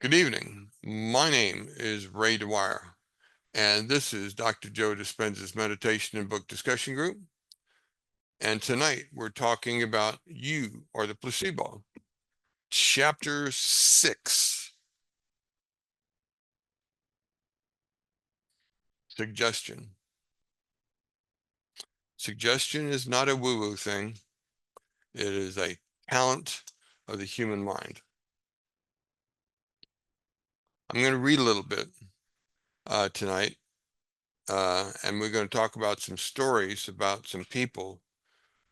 Good evening. My name is Ray Dwyer, and this is Dr. Joe Dispenza's Meditation and Book Discussion Group. And tonight we're talking about You Are the Placebo, Chapter 6, Suggestion. Suggestion is not a woo-woo thing. It is a talent of the human mind. I'm going to read a little bit tonight, and we're going to talk about some stories about some people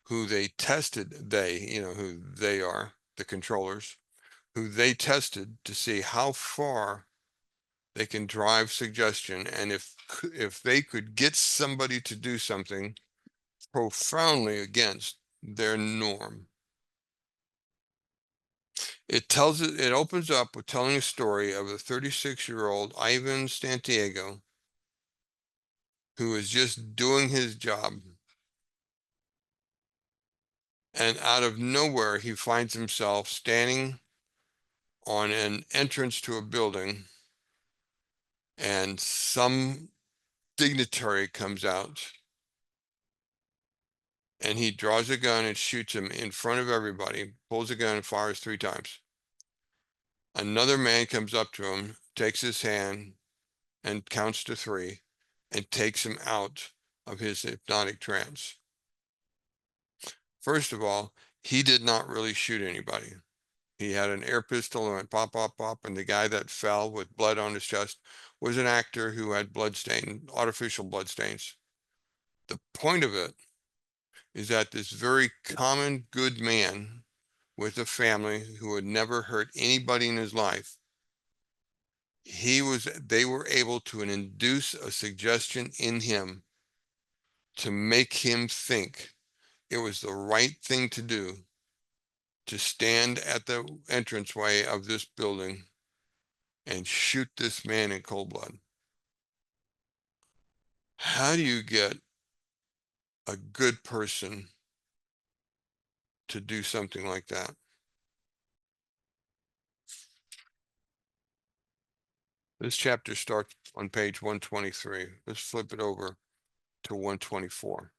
who they tested, who they are, the controllers, who they tested to see how far they can drive suggestion, and if they could get somebody to do something profoundly against their norm. It opens up with telling a story of a 36-year-old Ivan Santiago who is just doing his job, and out of nowhere he finds himself standing on an entrance to a building, and some dignitary comes out and he draws a gun and shoots him in front of everybody, pulls a gun and fires 3 times. Another man comes up to him, takes his hand and counts to 3 and takes him out of his hypnotic trance. First of all, he did not really shoot anybody. He had an air pistol and went pop, pop, pop, and the guy that fell with blood on his chest was an actor who had artificial blood stains. The point of it is that this very common good man with a family who had never hurt anybody in his life, they were able to induce a suggestion in him to make him think it was the right thing to do to stand at the entranceway of this building and shoot this man in cold blood. How do you get a good person to do something like that? This chapter starts on page 123. Let's flip it over to 124.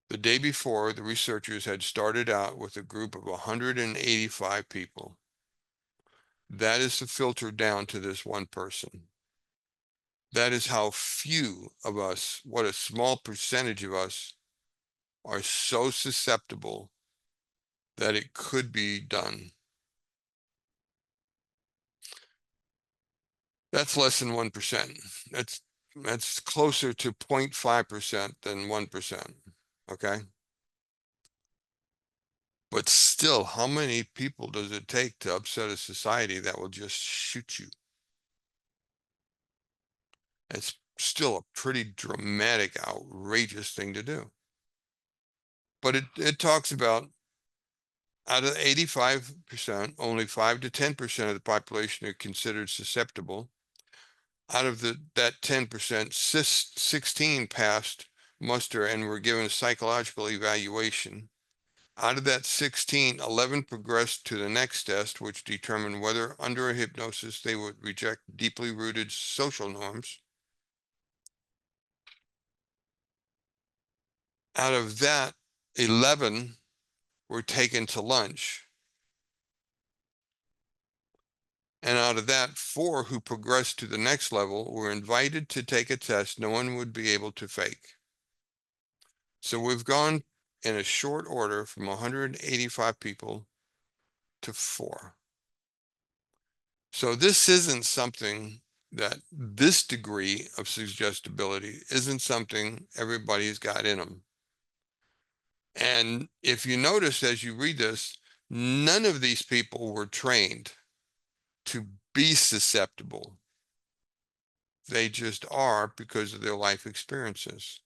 The day before, the researchers had started out with a group of 185 people. That is to filter down to this one person. That is how few of us, what a small percentage of us, are so susceptible that it could be done. That's less than 1%. That's closer to 0.5% than 1%. Okay. But still, how many people does it take to upset a society that will just shoot you? It's still a pretty dramatic, outrageous thing to do. But it talks about out of 85%, only 5 to 10% of the population are considered susceptible. Out of that 10%, 16 passed muster and were given a psychological evaluation. Out of that 16, 11 progressed to the next test, which determined whether under a hypnosis they would reject deeply rooted social norms. Out of that, 11 were taken to lunch. And out of that, 4 who progressed to the next level were invited to take a test no one would be able to fake. So we've gone in a short order from 185 people to 4. So this isn't something that this degree of suggestibility isn't something everybody's got in them. And if you notice as you read this, none of these people were trained to be susceptible. They just are because of their life experiences.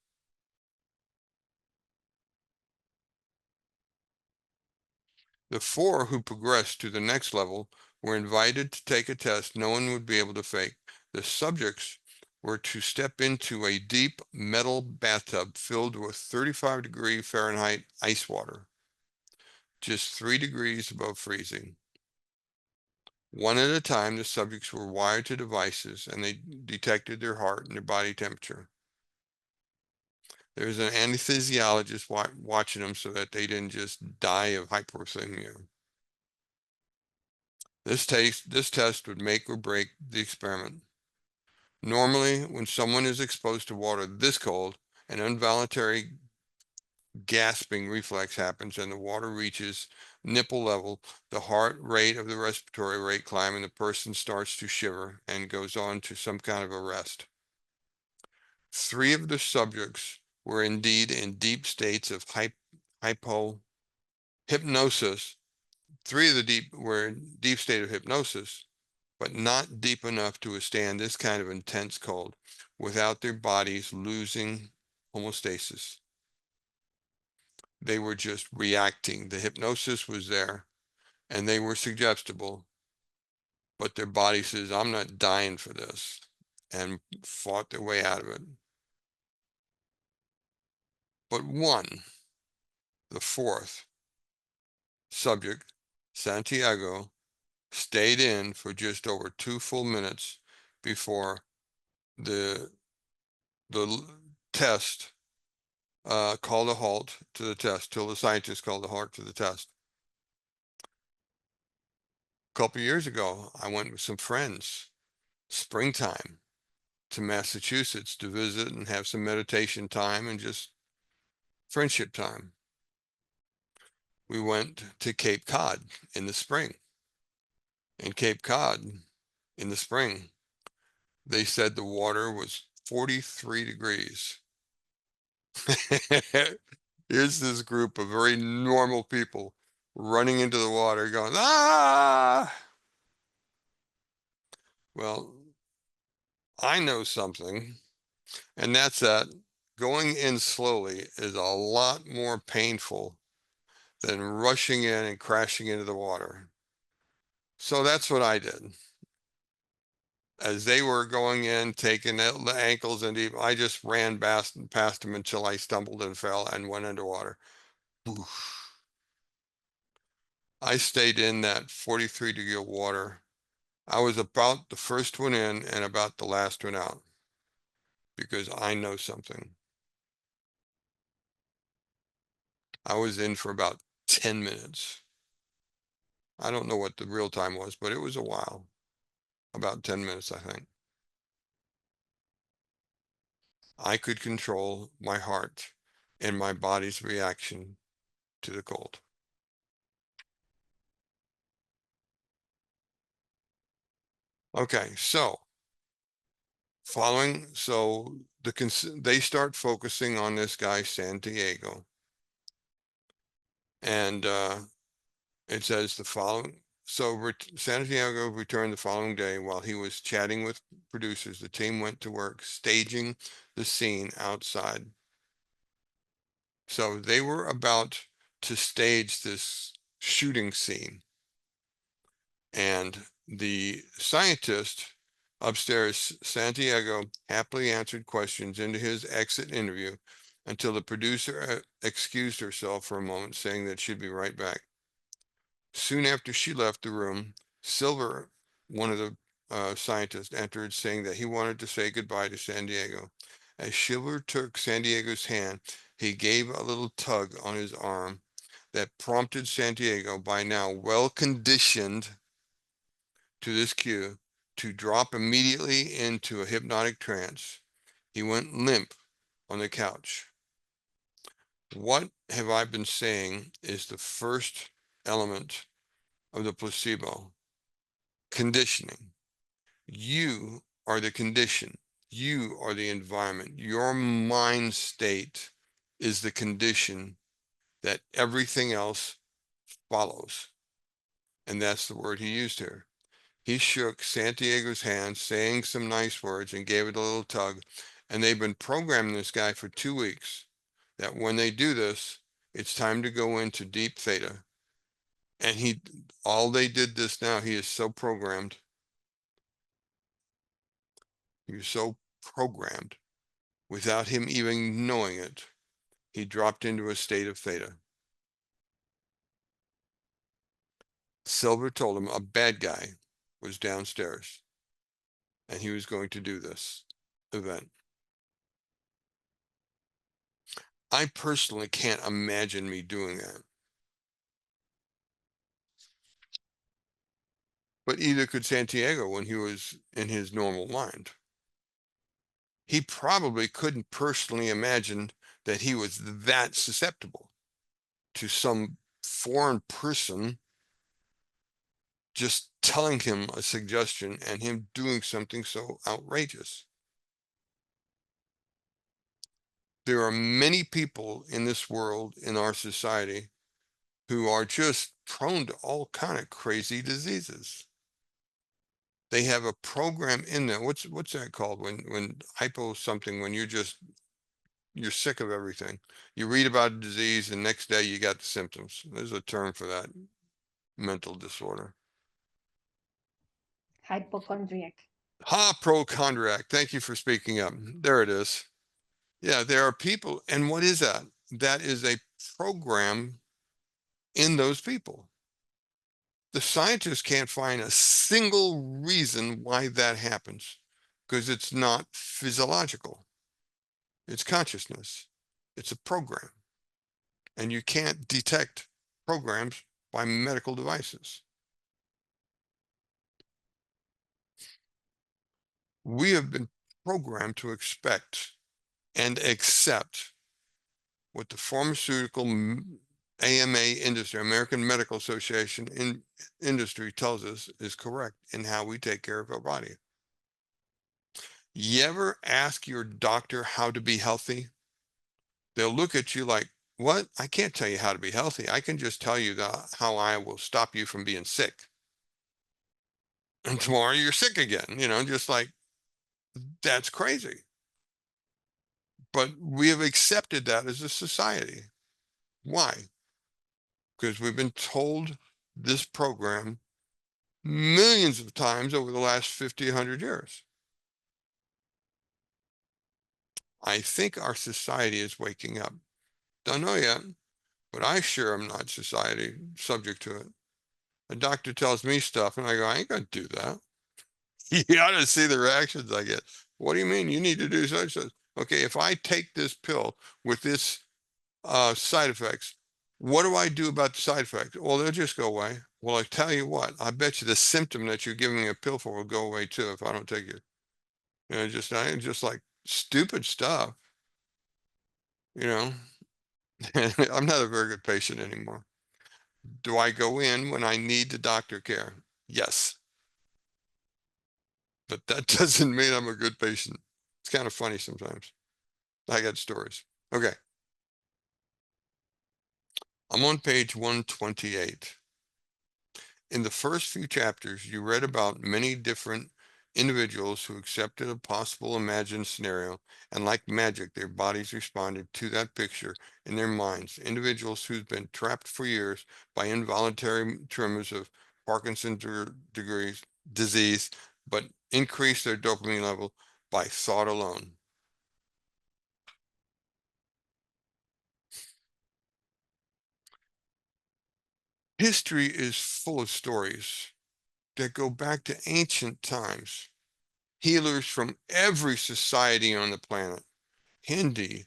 The 4 who progressed to the next level were invited to take a test no one would be able to fake. The subjects were to step into a deep metal bathtub filled with 35-degree Fahrenheit ice water, just 3 degrees above freezing. One at a time, the subjects were wired to devices and they detected their heart and their body temperature. There was an anesthesiologist watching them so that they didn't just die of hypothermia. This test would make or break the experiment. Normally, when someone is exposed to water this cold, an involuntary gasping reflex happens and the water reaches nipple level, the heart rate of the respiratory rate climb, and the person starts to shiver and goes on to some kind of arrest. 3 of the subjects were indeed in deep states of hypnosis. 3 of the were in deep state of hypnosis, but not deep enough to withstand this kind of intense cold without their bodies losing homeostasis. They were just reacting. The hypnosis was there and they were suggestible, but their body says, I'm not dying for this, and fought their way out of it. But one, the 4th subject, Santiago, stayed in for just over 2 full minutes before the test called a halt to the test, till the scientists called a halt to the test. A couple years ago, I went with some friends, springtime, to Massachusetts to visit and have some meditation time and just friendship time. We went to Cape Cod in the spring. In Cape Cod in the spring, they said the water was 43 degrees. Here's this group of very normal people running into the water going, ah! Well, I know something, and that's that going in slowly is a lot more painful than rushing in and crashing into the water. So that's what I did. As they were going in, taking the ankles in deep, I just ran past them until I stumbled and fell and went underwater. Oof. I stayed in that 43-degree water. I was about the first one in and about the last one out because I know something. I was in for about 10 minutes. I don't know what the real time was, but it was a while. About 10 minutes, I think. I could control my heart and my body's reaction to the cold. Okay, so they start focusing on this guy Santiago, and it says the following. So Santiago returned the following day. While he was chatting with producers, the team went to work staging the scene outside. So they were about to stage this shooting scene, and the scientist upstairs, Santiago, happily answered questions into his exit interview until the producer excused herself for a moment, saying that she'd be right back. Soon after she left the room, Silver, one of the scientists, entered, saying that he wanted to say goodbye to San Diego. As Silver took San Diego's hand, he gave a little tug on his arm that prompted Santiago, by now well conditioned to this cue, to drop immediately into a hypnotic trance. He went limp on the couch. What have I been saying is the first element of the placebo? Conditioning. You are the condition. You are the environment. Your mind state is the condition that everything else follows. And that's the word he used here. He shook Santiago's hand, saying some nice words, and gave it a little tug. And they've been programming this guy for 2 weeks that when they do this, it's time to go into deep theta. And all they did this now, he is so programmed. He was so programmed without him even knowing it. He dropped into a state of theta. Silver told him, a bad guy, was downstairs, and he was going to do this event. I personally can't imagine me doing that. But either could Santiago when he was in his normal mind. He probably couldn't personally imagine that he was that susceptible to some foreign person just telling him a suggestion and him doing something so outrageous. There are many people in this world, in our society, who are just prone to all kind of crazy diseases. They have a program in there. What's that called? When hypo something, when you're sick of everything. You read about a disease and next day you got the symptoms. There's a term for that mental disorder. Hypochondriac. Hypochondriac. Thank you for speaking up. There it is. Yeah, there are people. And what is that? That is a program in those people. The scientists can't find a single reason why that happens because it's not physiological. It's consciousness. It's a program. And you can't detect programs by medical devices. We have been programmed to expect and accept what the pharmaceutical AMA industry, American Medical Association industry tells us is correct in how we take care of our body. You ever ask your doctor how to be healthy? They'll look at you like, what? I can't tell you how to be healthy. I can just tell you how I will stop you from being sick. And tomorrow you're sick again, just like, that's crazy. But we have accepted that as a society. Why? Because we've been told this program millions of times over the last 50, 100 years. I think our society is waking up. Don't know yet, but I sure am not society subject to it. A doctor tells me stuff and I go, I ain't gonna do that. You ought to see the reactions I get. What do you mean? You need to do such and such. Okay, if I take this pill with this side effects, what do I do about the side effects? Well, they'll just go away. Well, I tell you what, I bet you the symptom that you're giving me a pill for will go away too if I don't take it. Just like stupid stuff, you know. I'm not a very good patient anymore. Do I go in when I need the doctor care? Yes. But that doesn't mean I'm a good patient. It's kind of funny sometimes. I got stories. Okay. I'm on page 128. In the first few chapters, you read about many different individuals who accepted a possible imagined scenario, and like magic, their bodies responded to that picture in their minds. Individuals who've been trapped for years by involuntary tremors of Parkinson's disease, but increased their dopamine level by thought alone. History is full of stories that go back to ancient times. Healers from every society on the planet, Hindi,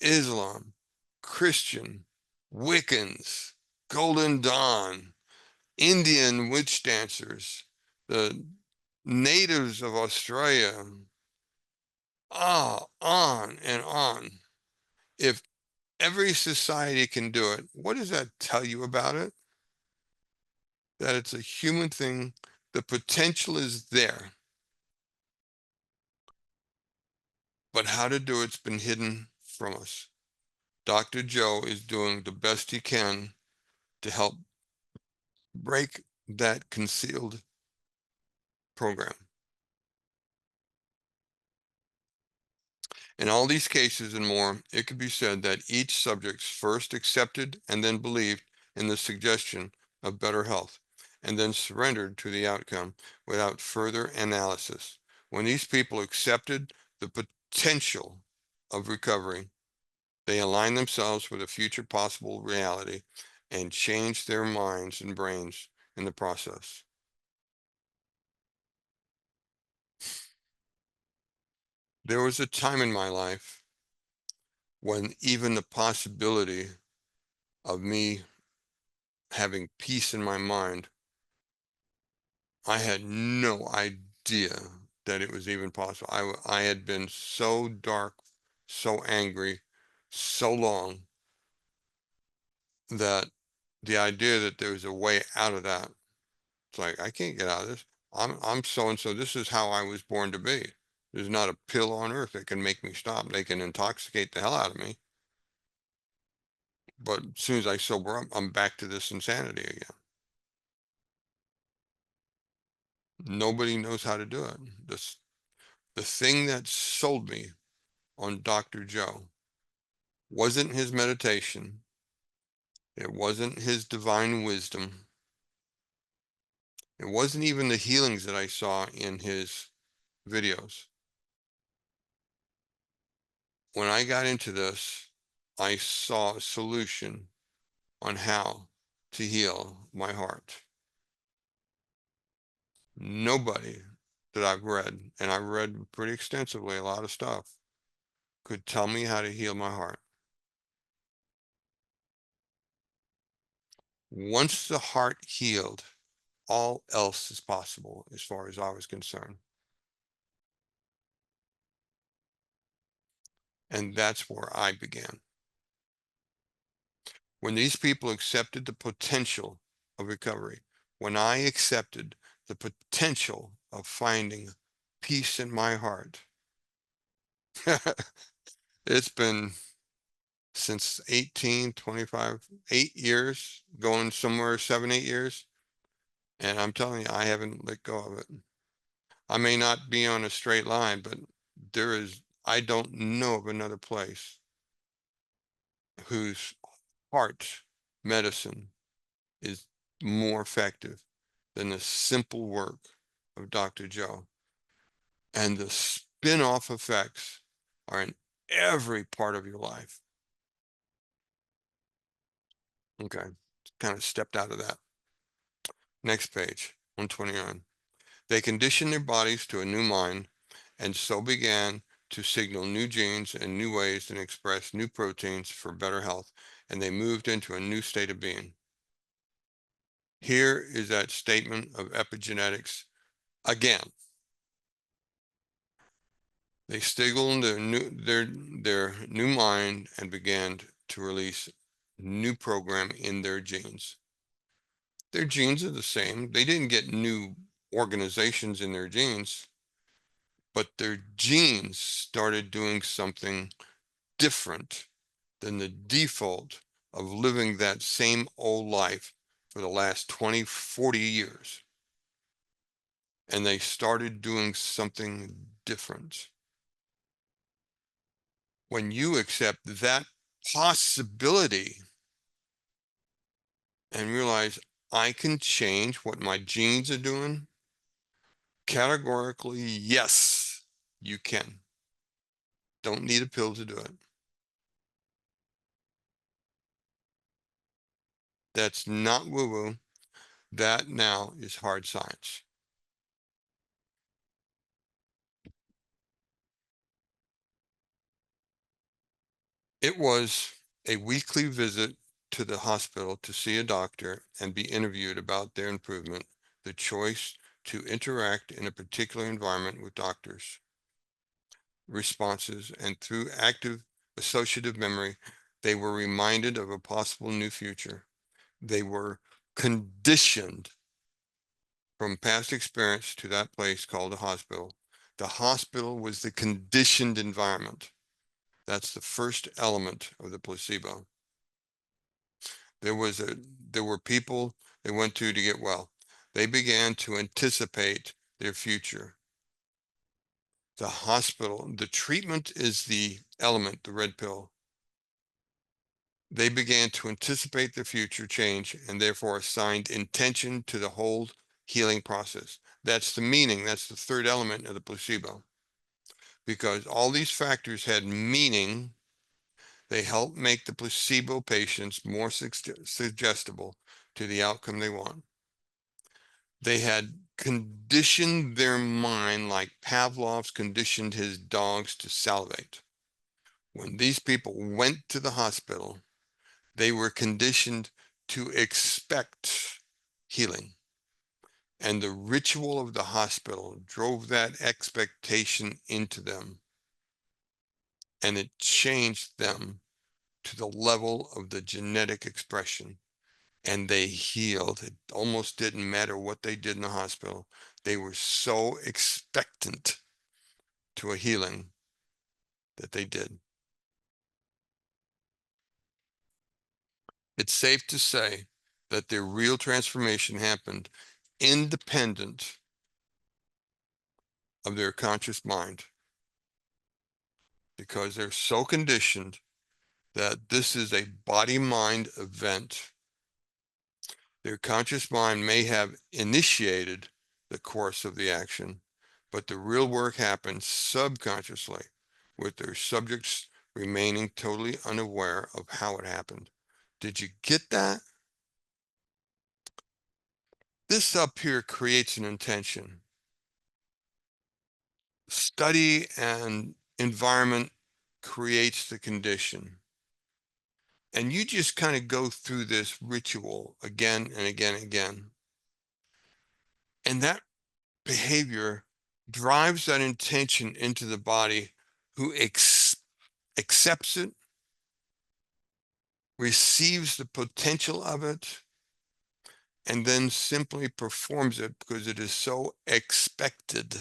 Islam, Christian, Wiccans, Golden Dawn, Indian witch dancers, the natives of Australia, on and on. If every society can do it, what does that tell you about it? That it's a human thing. The potential is there. But how to do it's been hidden from us. Dr. Joe is doing the best he can to help break that concealed program. In all these cases and more, it could be said that each subject first accepted and then believed in the suggestion of better health, and then surrendered to the outcome without further analysis. When these people accepted the potential of recovery, they align themselves with a future possible reality and change their minds and brains in the process. There was a time in my life when even the possibility of me having peace in my mind, I had no idea that it was even possible. I had been so dark, so angry, so long that the idea that there was a way out of that, it's like, I can't get out of this. I'm so and so. This is how I was born to be. There's not a pill on earth that can make me stop. They can intoxicate the hell out of me. But as soon as I sober up, I'm back to this insanity again. Nobody knows how to do it. The thing that sold me on Dr. Joe wasn't his meditation. It wasn't his divine wisdom. It wasn't even the healings that I saw in his videos. When I got into this, I saw a solution on how to heal my heart. Nobody that I've read, and I've read pretty extensively a lot of stuff, could tell me how to heal my heart. Once the heart healed, all else is possible as far as I was concerned. And that's where I began. When these people accepted the potential of recovery, when I accepted the potential of finding peace in my heart, it's been since 18, 25, 8 years, going somewhere 7, 8 years. And I'm telling you, I haven't let go of it. I may not be on a straight line, but I don't know of another place whose heart medicine is more effective than the simple work of Dr. Joe. And the spin-off effects are in every part of your life. Okay, kind of stepped out of that. Next page, 129. They conditioned their bodies to a new mind, and so began to signal new genes and new ways to express new proteins for better health, and they moved into a new state of being. Here is that statement of epigenetics again. They signaled their new mind and began to release new program in their genes. Their genes are the same. They didn't get new organizations in their genes, but their genes started doing something different than the default of living that same old life for the last 20, 40 years. And they started doing something different. When you accept that possibility and realize I can change what my genes are doing, categorically, yes, you can. Don't need a pill to do it. That's not woo-woo. That now is hard science. It was a weekly visit to the hospital to see a doctor and be interviewed about their improvement, the choice to interact in a particular environment with doctors, responses, and through active associative memory, they were reminded of a possible new future. They were conditioned from past experience to that place called the hospital. The hospital was the conditioned environment. That's the first element of the placebo. There was a there were people they went to get well. They began to anticipate their future. The hospital, the treatment is the element, the red pill. They began to anticipate the future change and therefore assigned intention to the whole healing process. That's the meaning. That's the third element of the placebo. Because all these factors had meaning, they help make the placebo patients more suggestible to the outcome they want. They had conditioned their mind like Pavlov's conditioned his dogs to salivate. When these people went to the hospital, they were conditioned to expect healing. And the ritual of the hospital drove that expectation into them. And it changed them to the level of the genetic expression. And they healed. It almost didn't matter what they did in the hospital. They were so expectant to a healing that they did. It's safe to say that their real transformation happened independent of their conscious mind, because they're so conditioned that this is a body-mind event. Their conscious mind may have initiated the course of the action, but the real work happens subconsciously, with their subjects remaining totally unaware of how it happened. Did you get that? This up here creates an intention. Study and environment creates the condition. And you just kind of go through this ritual again and again and again. And that behavior drives that intention into the body, who accepts it, receives the potential of it, and then simply performs it because it is so expected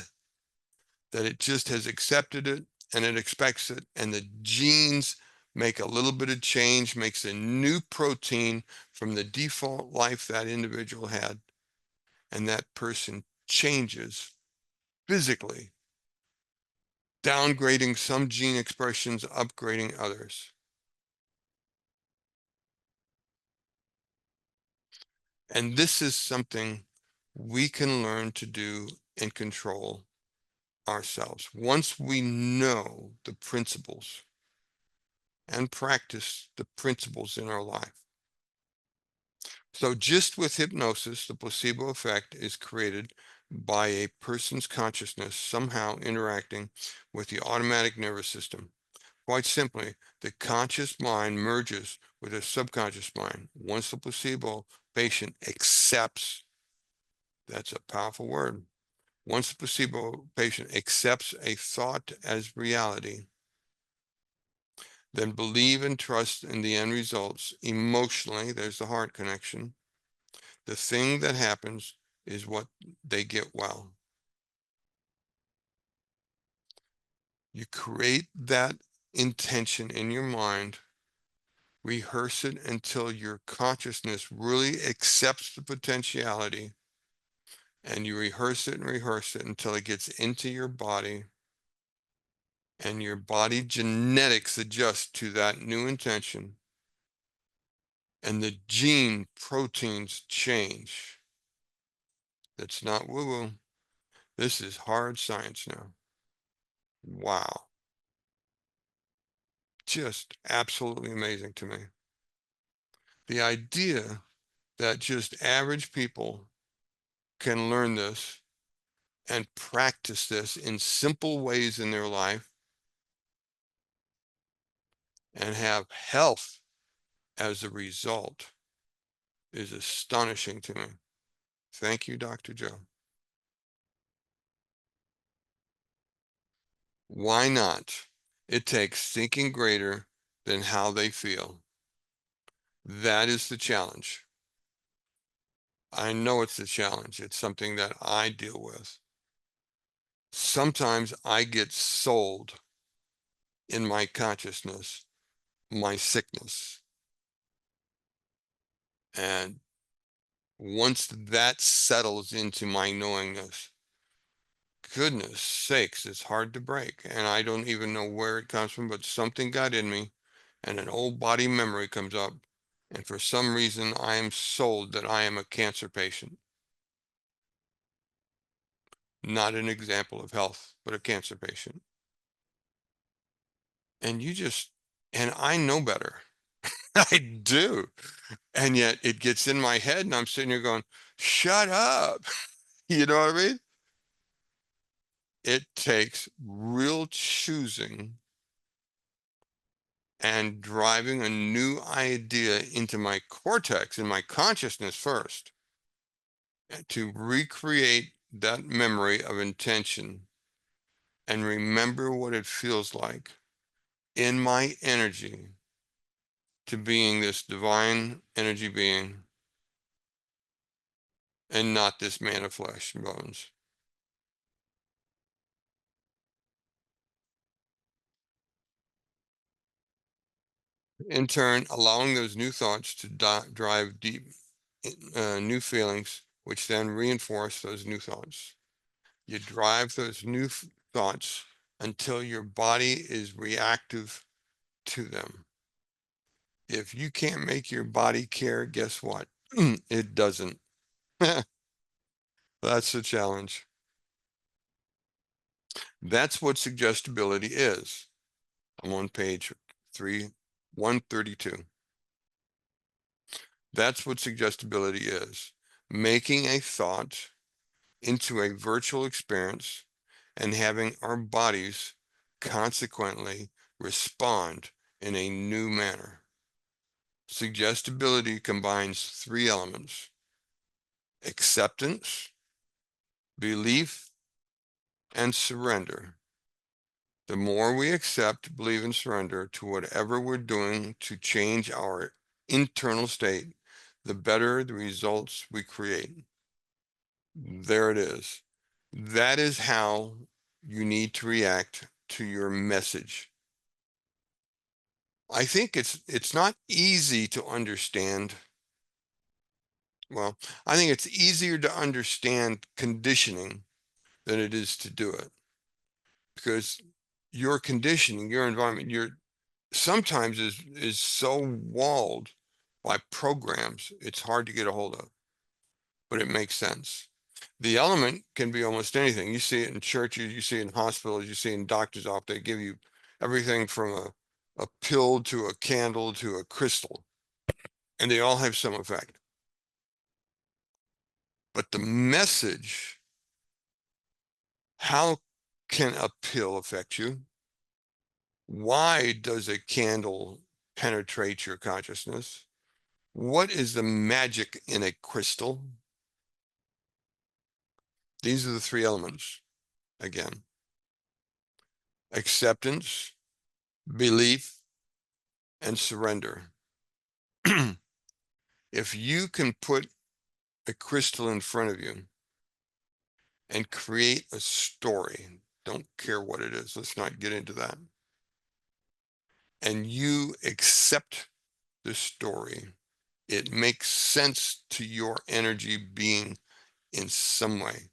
that it just has accepted it and it expects it. And the genes make a little bit of change, makes a new protein from the default life that individual had. And that person changes physically, downgrading some gene expressions, upgrading others. And this is something we can learn to do and control ourselves. Once we know the principles and practice the principles in our life. So just with hypnosis, the placebo effect is created by a person's consciousness somehow interacting with the automatic nervous system. Quite simply, the conscious mind merges with the subconscious mind. Once the placebo patient accepts, that's a powerful word. Once the placebo patient accepts a thought as reality, then believe and trust in the end results emotionally, there's the heart connection. The thing that happens is what they get well. You create that intention in your mind, rehearse it until your consciousness really accepts the potentiality, and you rehearse it until it gets into your body, and your body genetics adjust to that new intention, and the gene proteins change. That's not woo-woo. This is hard science now. Wow. Just absolutely amazing to me. The idea that just average people can learn this and practice this in simple ways in their life and have health as a result is astonishing to me. Thank you, Dr. Joe. Why not? It takes thinking greater than how they feel. That is the challenge. I know it's a challenge. It's something that I deal with. Sometimes I get sold in my consciousness, my sickness. And once that settles into my knowingness, goodness sakes, it's hard to break. And I don't even know where it comes from, but something got in me and an old body memory comes up. And for some reason, I am sold that I am a cancer patient. Not an example of health, but a cancer patient. And and I know better. I do. And yet it gets in my head and I'm sitting here going, shut up. You know what I mean? It takes real choosing and driving a new idea into my cortex, in my consciousness first, to recreate that memory of intention and remember what it feels like in my energy to being this divine energy being and not this man of flesh and bones. In turn, allowing those new thoughts to drive deep new feelings, which then reinforce those new thoughts. You drive those new thoughts until your body is reactive to them. If you can't make your body care, guess what? It doesn't. That's the challenge. That's what suggestibility is. I'm on page 132. That's what suggestibility is. Making a thought into a virtual experience and having our bodies consequently respond in a new manner. Suggestibility combines three elements: acceptance, belief, and surrender. The more we accept, believe, and surrender to whatever we're doing to change our internal state, the better the results we create. There it is. That is how you need to react to your message. I think it's not easy to understand. Well, I think it's easier to understand conditioning than it is to do it, because your conditioning, your environment, your sometimes is so walled by programs, it's hard to get a hold of, but it makes sense. The element can be almost anything. You see it in churches, you see it in hospitals, you see it in doctors' office. They give you everything from a pill to a candle to a crystal, and they all have some effect. But the message, how can a pill affect you? Why does a candle penetrate your consciousness? What is the magic in a crystal? These are the three elements again: acceptance, belief, and surrender. If you can put a crystal in front of you and create a story, don't care what it is, let's not get into that, and you accept the story, it makes sense to your energy being in some way,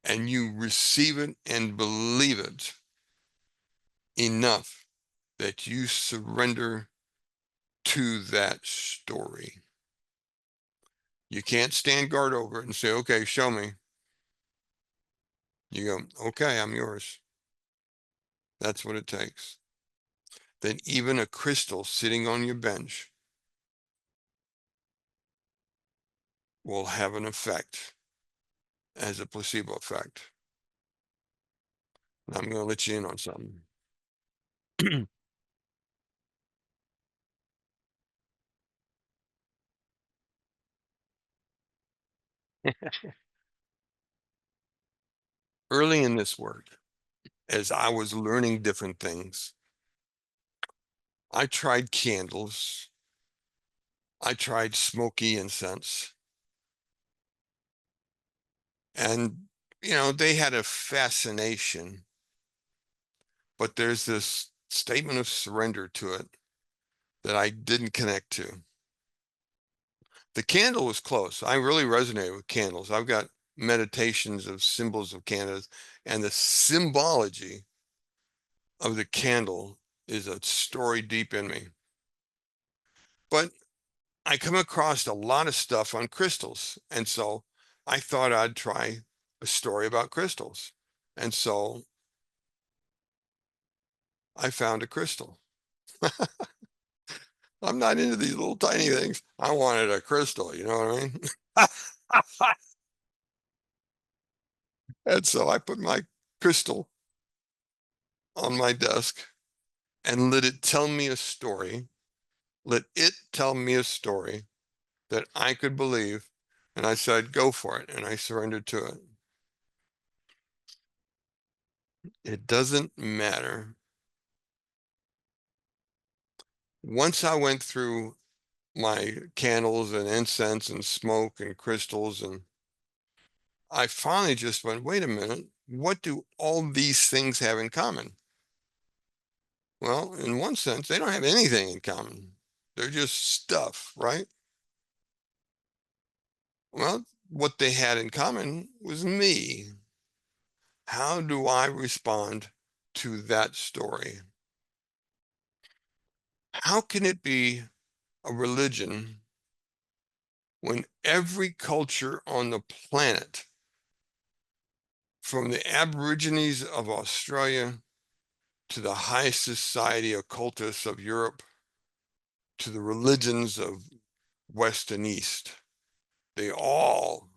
and you receive it and believe it enough that you surrender to that story. You can't stand guard over it and say, okay, show me. You go, okay, I'm yours. That's what it takes. Then even a crystal sitting on your bench will have an effect as a placebo effect. And I'm going to let you in on something. Early in this work, as I was learning different things, I tried candles. I tried smoky incense. And, they had a fascination, but there's this statement of surrender to it that I didn't connect to. The candle was close. I really resonated with candles. I've got meditations of symbols of candles, and the symbology of the candle is a story deep in me. But I come across a lot of stuff on crystals, and so I thought I'd try a story about crystals. And so I found a crystal. I'm not into these little tiny things. I wanted a crystal, you know what I mean? And so I put my crystal on my desk and let it tell me a story. Let it tell me a story that I could believe. And I said, go for it. And I surrendered to it. It doesn't matter. Once I went through my candles and incense and smoke and crystals, and I finally just went, wait a minute, what do all these things have in common? Well, in one sense, they don't have anything in common. They're just stuff, right? Well, what they had in common was me. How do I respond to that story? How can it be a religion when every culture on the planet, from the Aborigines of Australia to the high society occultists of Europe to the religions of West and East, they all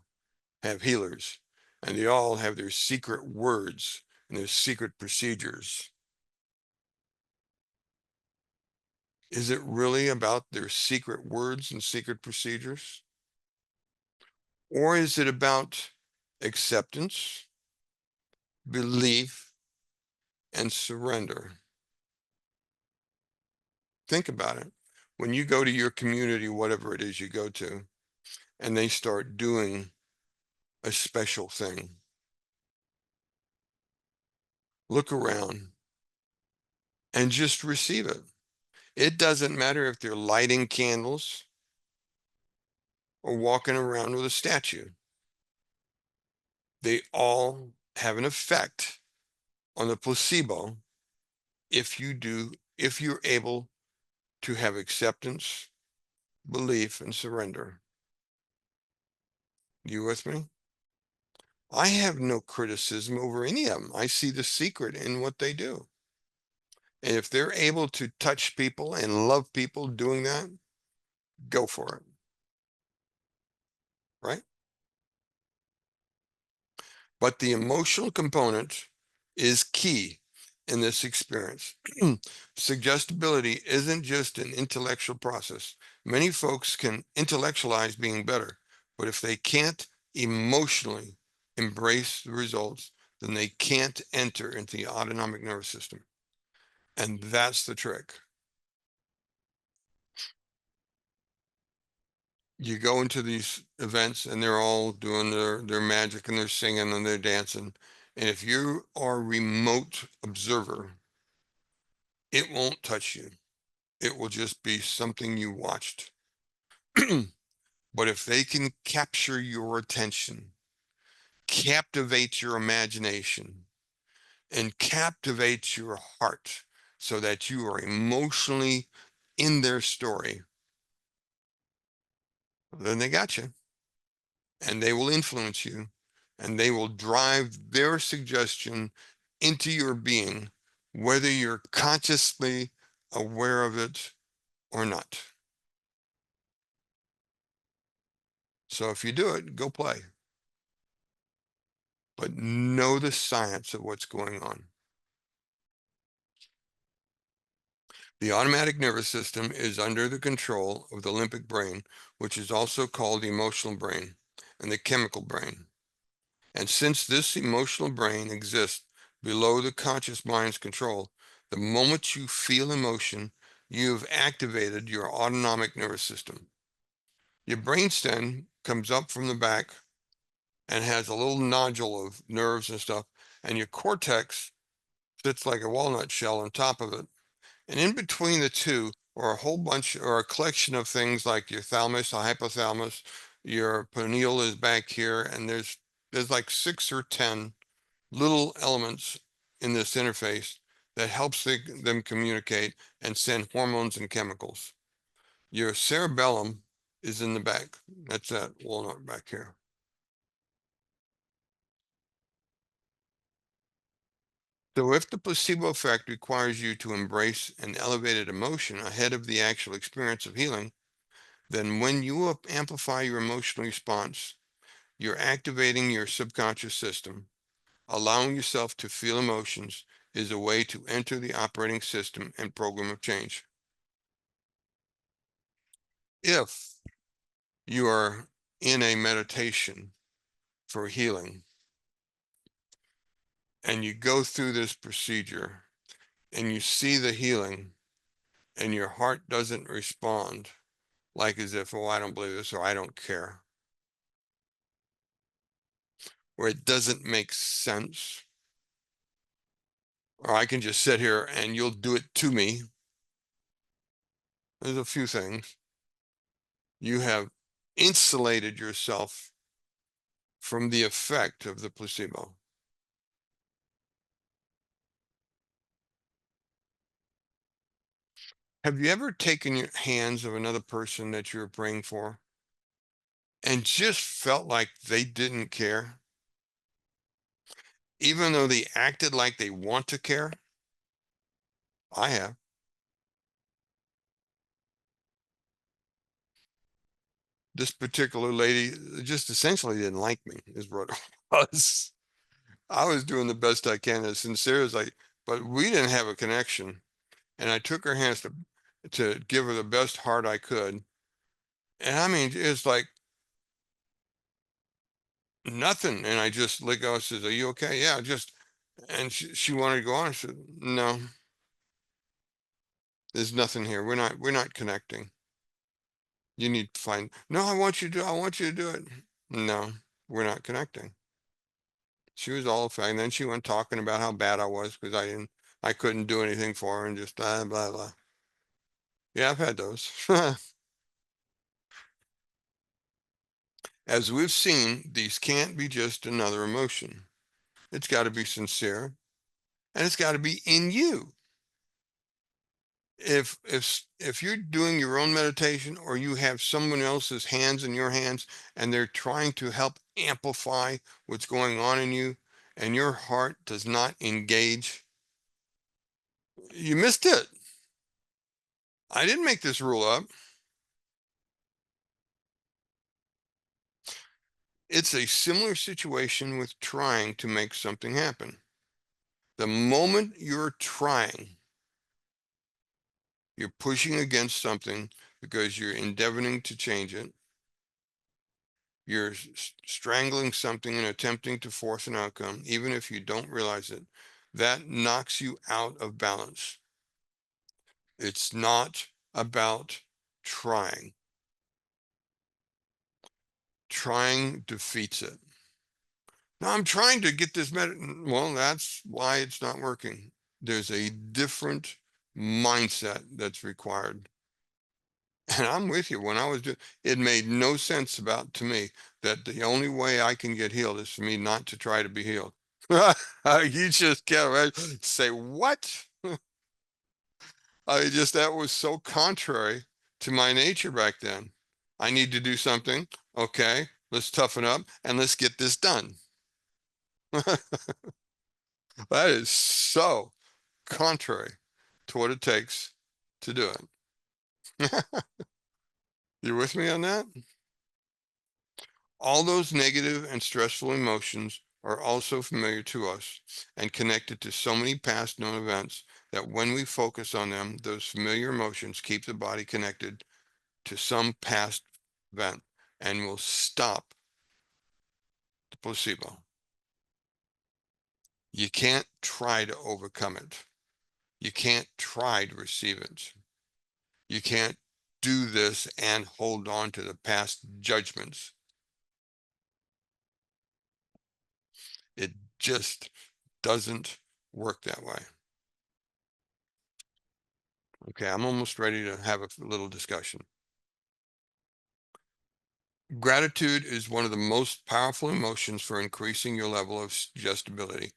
have healers and they all have their secret words and their secret procedures? Is it really about their secret words and secret procedures? Or is it about acceptance, belief, and surrender? Think about it. When you go to your community, whatever it is you go to, and they start doing a special thing, look around and just receive it. It doesn't matter if they're lighting candles or walking around with a statue. They all have an effect on the placebo if you're able to have acceptance, belief, and surrender. You with me? I have no criticism over any of them. I see the secret in what they do. And if they're able to touch people and love people doing that, go for it, right? But the emotional component is key in this experience. Suggestibility isn't just an intellectual process. Many folks can intellectualize being better, but if they can't emotionally embrace the results, then they can't enter into the autonomic nervous system. And that's the trick. You go into these events and they're all doing their magic and they're singing and they're dancing. And if you are a remote observer, it won't touch you. It will just be something you watched. But if they can capture your attention, captivate your imagination, and captivate your heart so that you are emotionally in their story, then they got you. And they will influence you and they will drive their suggestion into your being, whether you're consciously aware of it or not. So if you do it, go play, but know the science of what's going on. The automatic nervous system is under the control of the limbic brain, which is also called the emotional brain, and the chemical brain. And since this emotional brain exists below the conscious mind's control, the moment you feel emotion, you've activated your autonomic nervous system. Your brainstem comes up from the back and has a little nodule of nerves and stuff, and your cortex sits like a walnut shell on top of it. And in between the two are a whole bunch or a collection of things like your thalamus, the hypothalamus, your pineal is back here, and there's like 6 or 10 little elements in this interface that helps them communicate and send hormones and chemicals. Your cerebellum is in the back. That's that walnut back here. So if the placebo effect requires you to embrace an elevated emotion ahead of the actual experience of healing, then when you amplify your emotional response, you're activating your subconscious system. Allowing yourself to feel emotions is a way to enter the operating system and program of change. If you are in a meditation for healing and you go through this procedure and you see the healing and your heart doesn't respond, like as if, oh, I don't believe this, or I don't care, or it doesn't make sense, or I can just sit here and you'll do it to me. There's a few things. You have insulated yourself from the effect of the placebo. Have you ever taken your hands of another person that you were praying for and just felt like they didn't care, even though they acted like they want to care? I have. This particular lady just essentially didn't like me, is what it was. I was doing the best I can, as sincere as but we didn't have a connection. And I took her hands to give her the best heart I could. And I mean, it's like nothing. And I just let go. I says, "Are you okay?" "Yeah, just," and she wanted to go on. I said, "No, there's nothing here. We're not connecting. You need to find." "No, I want you to do it." "No, we're not connecting." She was all fine. Then she went talking about how bad I was because I couldn't do anything for her and just blah blah blah. Yeah, I've had those. As we've seen, these can't be just another emotion. It's got to be sincere, and it's got to be in you. If you're doing your own meditation or you have someone else's hands in your hands and they're trying to help amplify what's going on in you and your heart does not engage, you missed it. I didn't make this rule up. It's a similar situation with trying to make something happen. The moment you're trying, you're pushing against something because you're endeavoring to change it. You're strangling something and attempting to force an outcome, even if you don't realize it. That knocks you out of balance. It's not about trying. Trying defeats it. Now I'm trying to get this well, that's why it's not working. There's a different mindset that's required. And I'm with you. When I was doing it, made no sense to me that the only way I can get healed is for me not to try to be healed. You just can't say what? That was so contrary to my nature back then. I need to do something. Okay, let's toughen up and let's get this done. That is so contrary to what it takes to do it. You with me on that? All those negative and stressful emotions are also familiar to us and connected to so many past known events that when we focus on them, those familiar emotions keep the body connected to some past event and will stop the placebo. You can't try to overcome it. You can't try to receive it. You can't do this and hold on to the past judgments. It just doesn't work that way. Okay, I'm almost ready to have a little discussion. Gratitude is one of the most powerful emotions for increasing your level of suggestibility.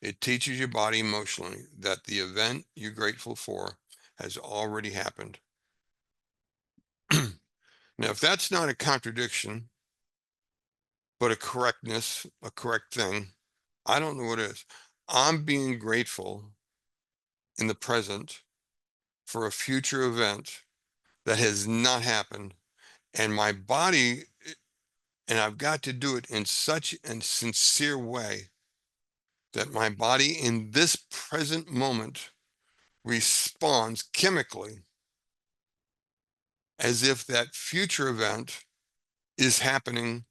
It teaches your body emotionally that the event you're grateful for has already happened. Now, if that's not a contradiction, but a correct thing, I don't know what is. I'm being grateful in the present for a future event that has not happened, and my body, and I've got to do it in such a sincere way that my body in this present moment responds chemically as if that future event is happening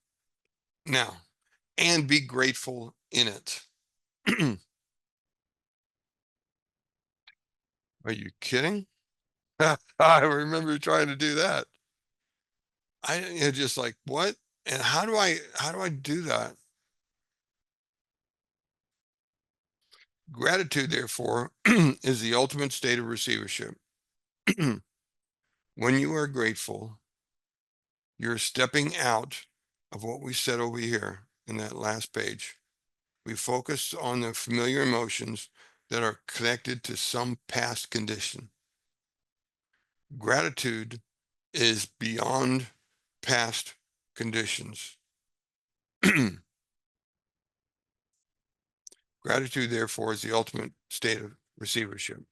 now, and be grateful in it. Are you kidding? I remember trying to do that. I just like, what? And how do I do that? Gratitude, therefore, is the ultimate state of receivership. When you are grateful, you're stepping out of what we said over here in that last page. We focus on the familiar emotions that are connected to some past condition. Gratitude is beyond past conditions. Gratitude, therefore, is the ultimate state of receivership.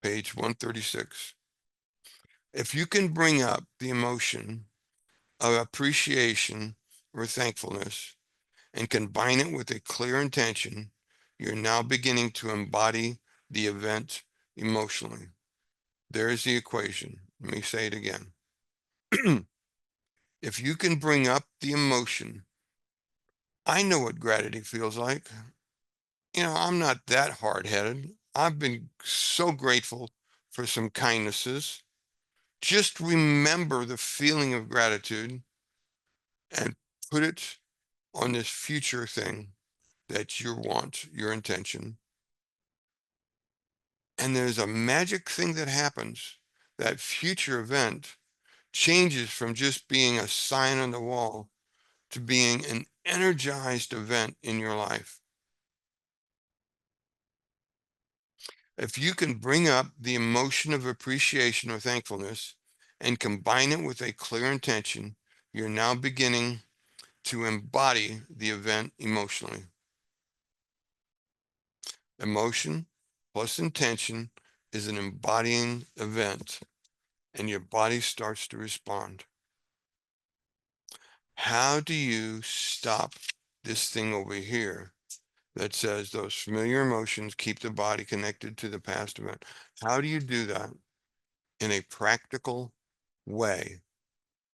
Page 136. If you can bring up the emotion of appreciation or thankfulness and combine it with a clear intention, you're now beginning to embody the event emotionally. There's the equation. Let me say it again. If you can bring up the emotion, I know what gratitude feels like. I'm not that hard-headed. I've been so grateful for some kindnesses. Just remember the feeling of gratitude and put it on this future thing that you want, your intention. And there's a magic thing that happens. That future event changes from just being a sign on the wall to being an energized event in your life. If you can bring up the emotion of appreciation or thankfulness and combine it with a clear intention, you're now beginning to embody the event emotionally. Emotion plus intention is an embodying event, and your body starts to respond. How do you stop this thing over here that says those familiar emotions keep the body connected to the past event? How do you do that in a practical way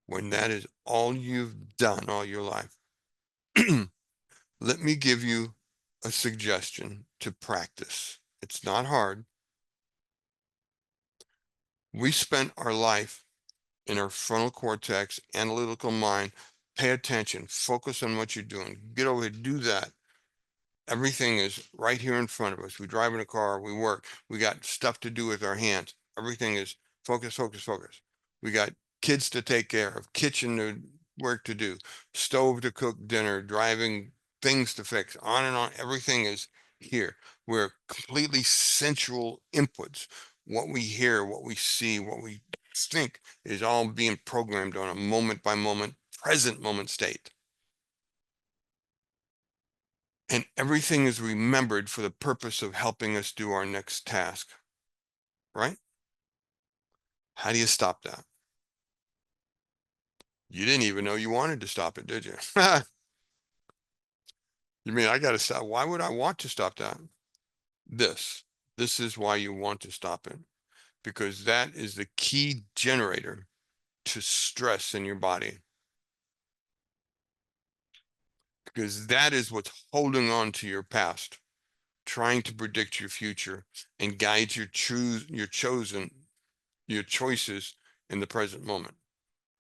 when that is all you've done all your life? Let me give you a suggestion to practice. It's not hard. We spent our life in our frontal cortex, analytical mind. Pay attention, focus on what you're doing. Get over here, do that. Everything is right here in front of us. We drive in a car, we work, we got stuff to do with our hands. Everything is focus, focus, focus. We got kids to take care of, kitchen to work to do, stove to cook dinner, driving, things to fix, on and on. Everything is here. We're completely sensual inputs. What we hear, what we see, what we think is all being programmed on a moment by moment, present moment state. And everything is remembered for the purpose of helping us do our next task, right? How do you stop that? You didn't even know you wanted to stop it, did you? You mean I got to stop? Why would I want to stop that? This. This is why you want to stop it, because that is the key generator to stress in your body. Because that is what's holding on to your past, trying to predict your future and guide your choices in the present moment.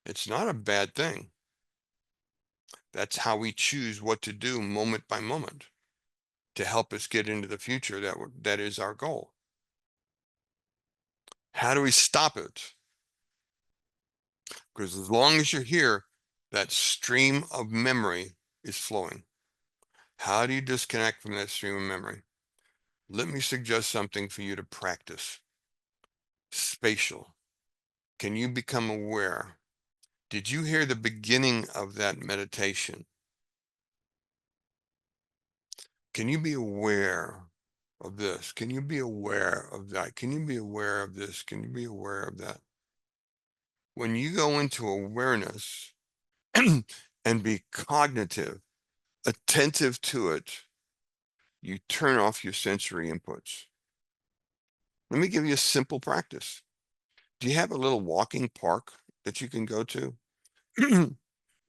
It's not a bad thing. That's how we choose what to do moment by moment to help us get into the future that is our goal. How do we stop it? Because as long as you're here, that stream of memory is flowing. How do you disconnect from that stream of memory? Let me suggest something for you to practice. Spatial. Can you become aware? Did you hear the beginning of that meditation? Can you be aware of this? Can you be aware of that? Can you be aware of this? Can you be aware of that? When you go into awareness and be cognitive, attentive to it, you turn off your sensory inputs. Let me give you a simple practice. Do you have a little walking park that you can go to?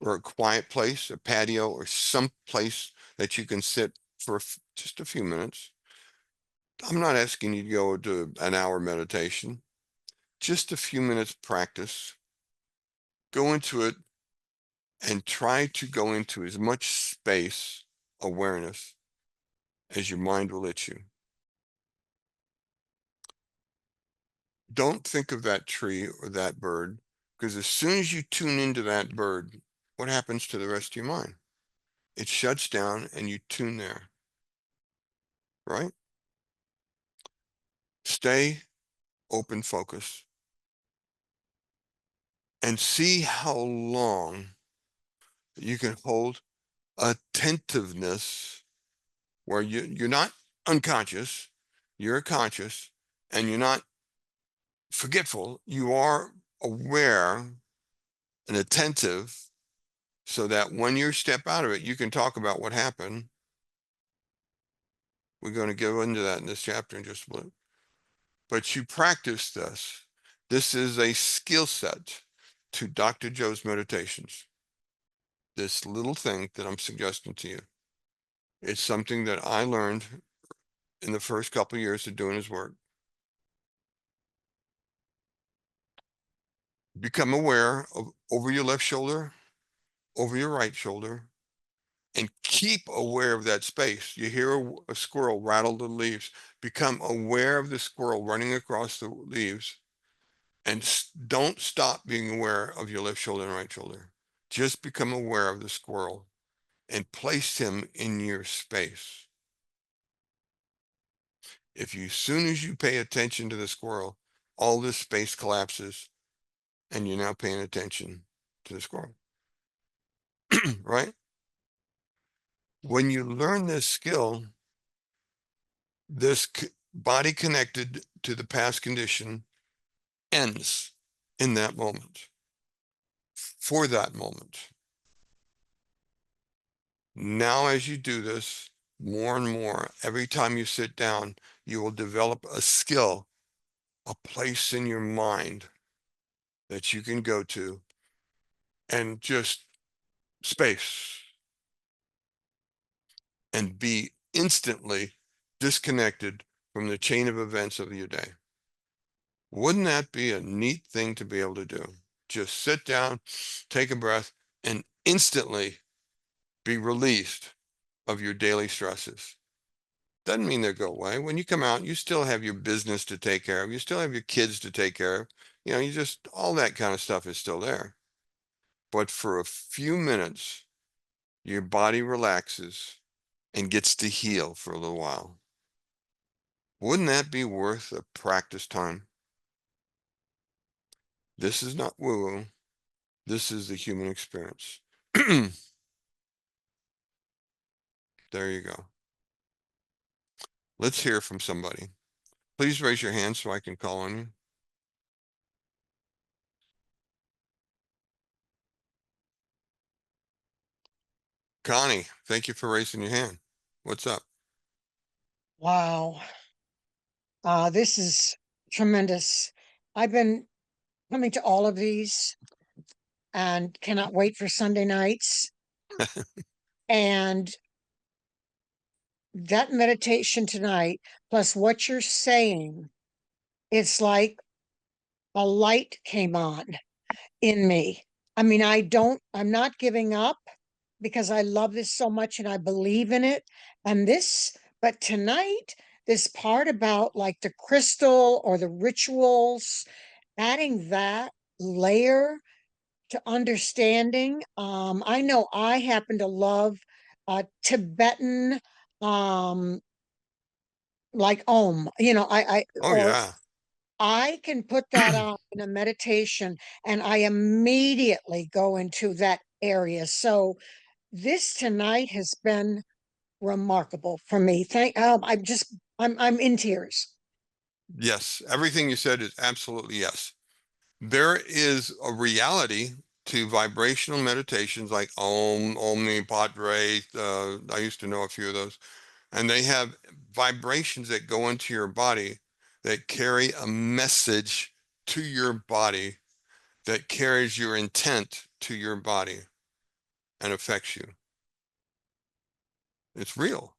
Or a quiet place, a patio, or some place that you can sit for just a few minutes? I'm not asking you to go to an hour meditation, just a few minutes practice. Go into it and try to go into as much space awareness as your mind will let you. Don't think of that tree or that bird, because as soon as you tune into that bird, what happens to the rest of your mind? It shuts down and you tune there, right? Stay open focus and see how long you can hold attentiveness where you're not unconscious, you're conscious, and you're not forgetful. You are aware and attentive, so that when you step out of it, you can talk about what happened. We're going to go into that in this chapter in just a minute. But you practice this. This is a skill set to Dr. Joe's meditations. This little thing that I'm suggesting to you. It's something that I learned in the first couple of years of doing his work. Become aware of over your left shoulder, over your right shoulder, and keep aware of that space. You hear a squirrel rattle the leaves. Become aware of the squirrel running across the leaves, and don't stop being aware of your left shoulder and right shoulder. Just become aware of the squirrel and place him in your space. If you, as soon as you pay attention to the squirrel, all this space collapses and you're now paying attention to the squirrel, right? When you learn this skill, this body connected to the past condition ends in that moment, for that moment. Now, as you do this more and more, every time you sit down, you will develop a skill, a place in your mind that you can go to and just space and be instantly disconnected from the chain of events of your day. Wouldn't that be a neat thing to be able to do? Just sit down, take a breath, and instantly be released of your daily stresses. Doesn't mean they go away. When you come out, you still have your business to take care of. You still have your kids to take care of. You just, all that kind of stuff is still there. But for a few minutes, your body relaxes and gets to heal for a little while. Wouldn't that be worth a practice time? This is not woo-woo. This is the human experience. There you go. Let's hear from somebody. Please raise your hand so I can call on you. Connie, thank you for raising your hand. What's up? Wow. This is tremendous. I've been coming to all of these and cannot wait for Sunday nights. And that meditation tonight, plus what you're saying, it's like a light came on in me. I mean, I'm not giving up because I love this so much and I believe in it. But tonight, this part about like the crystal or the rituals, adding that layer to understanding. I know I happen to love Tibetan, um, like Om, Oh, or yeah. I can put that on in a meditation and I immediately go into that area. So this tonight has been remarkable for me. I'm in tears. Yes. Everything you said is absolutely yes. There is a reality to vibrational meditations like Om, Om Mani Padre. I used to know a few of those. And they have vibrations that go into your body that carry a message to your body that carries your intent to your body and affects you. It's real.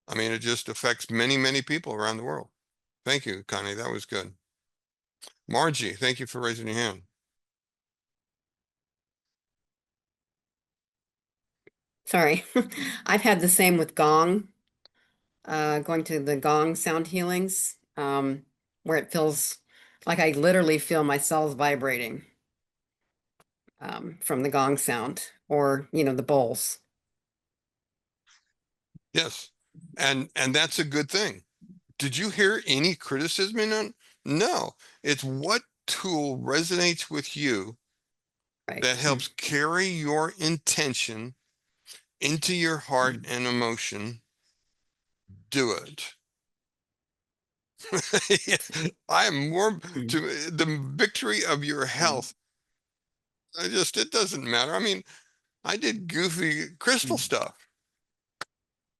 I mean, it just affects many, many people around the world. Thank you, Connie. That was good. Margie, thank you for raising your hand. Sorry. I've had the same with gong, going to the gong sound healings, where it feels like I literally feel my cells vibrating from the gong sound or, the bowls. Yes. And that's a good thing. Did you hear any criticism in it? No. It's what tool resonates with you Right. that helps carry your intention into your heart and emotion. Do it. I am more to the victory of your health. It doesn't matter. I mean, I did goofy crystal stuff.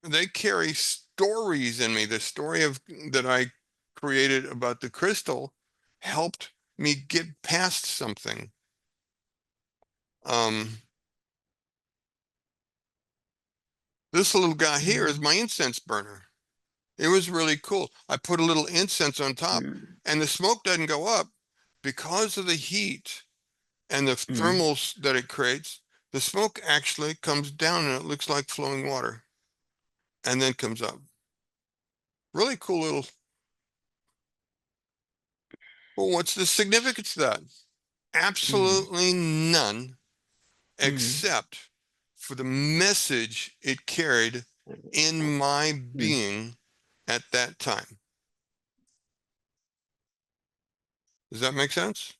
They carry stories in me. The story of that I created about the crystal helped me get past something. This little guy here is my incense burner. It was really cool. I put a little incense on top and the smoke doesn't go up because of the heat and the thermals that it creates. The smoke actually comes down and it looks like flowing water and then comes up. Really cool little. Well, what's the significance of that? Absolutely none, except for the message it carried in my being at that time. Does that make sense?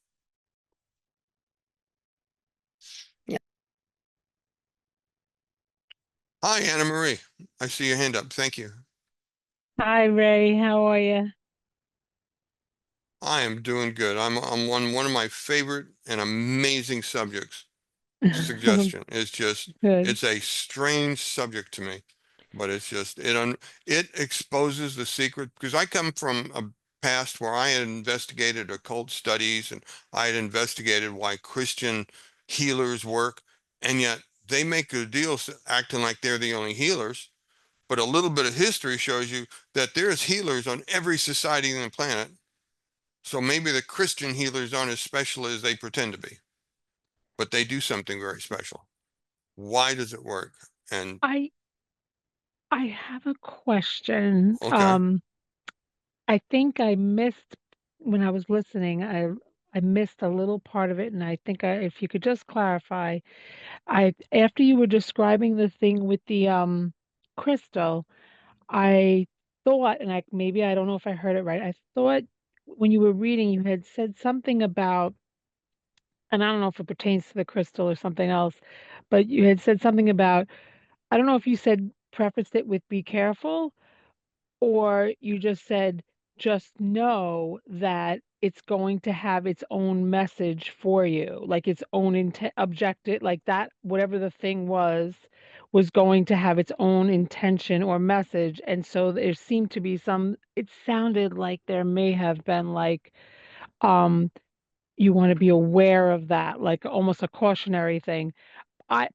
Yeah. Hi, Anna Marie. I see your hand up. Thank you. Hi, Ray. How are you? I am doing good. I'm on one of my favorite and amazing subjects. Suggestion. It's just Good. it's a strange subject to me, but it's just it exposes the secret because I come from a past where I had investigated occult studies and I had investigated why Christian healers work, and yet they make a deal acting like they're the only healers. But a little bit of history shows you that there's healers on every society on the planet. So maybe the Christian healers aren't as special as they pretend to be, but they do something very special. Why does it work? And I I have a question. okay, I think I missed when I was listening, I missed a little part of it, and I think if you could just clarify, I after you were describing the thing with the crystal, I thought, and maybe I don't know if I heard it right. I thought when you were reading, you had said something about, and I don't know if it pertains to the crystal or something else, but you had said something about, I don't know if you said prefaced it with be careful, or you just said just know that it's going to have its own message for you, like its own objective, like that, whatever the thing was going to have its own intention or message. And so there seemed to be it sounded like there may have been like, um, you want to be aware of that, like almost a cautionary thing.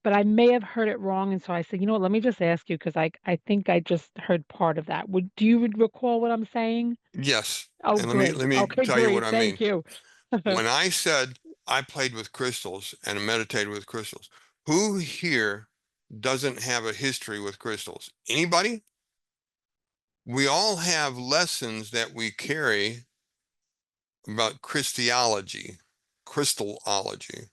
But I may have heard it wrong, and so I said, "You know what, let me just ask you because I think I just heard part of that." Do you recall what I'm saying? yes. Oh, And let great. me Okay, tell you what great. I Thank mean. you. When I said I played with crystals and meditated with crystals, who here doesn't have a history with crystals? Anybody? We all have lessons that we carry about Christology, crystallology.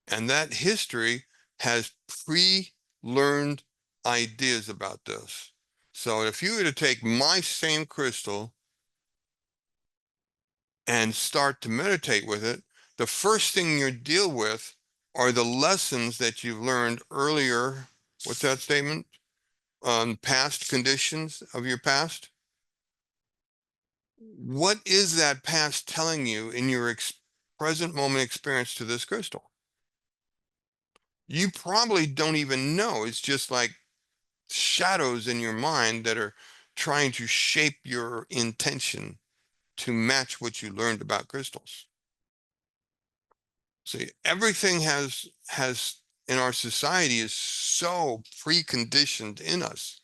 And that history has pre-learned ideas about this. So if you were to take my same crystal and start to meditate with it, the first thing you deal with are the lessons that you've learned earlier. What's that statement? Past conditions of your past. What is that past telling you in your present moment experience to this crystal? You probably don't even know. It's just like shadows in your mind that are trying to shape your intention to match what you learned about crystals. See, everything has in our society is so preconditioned in us.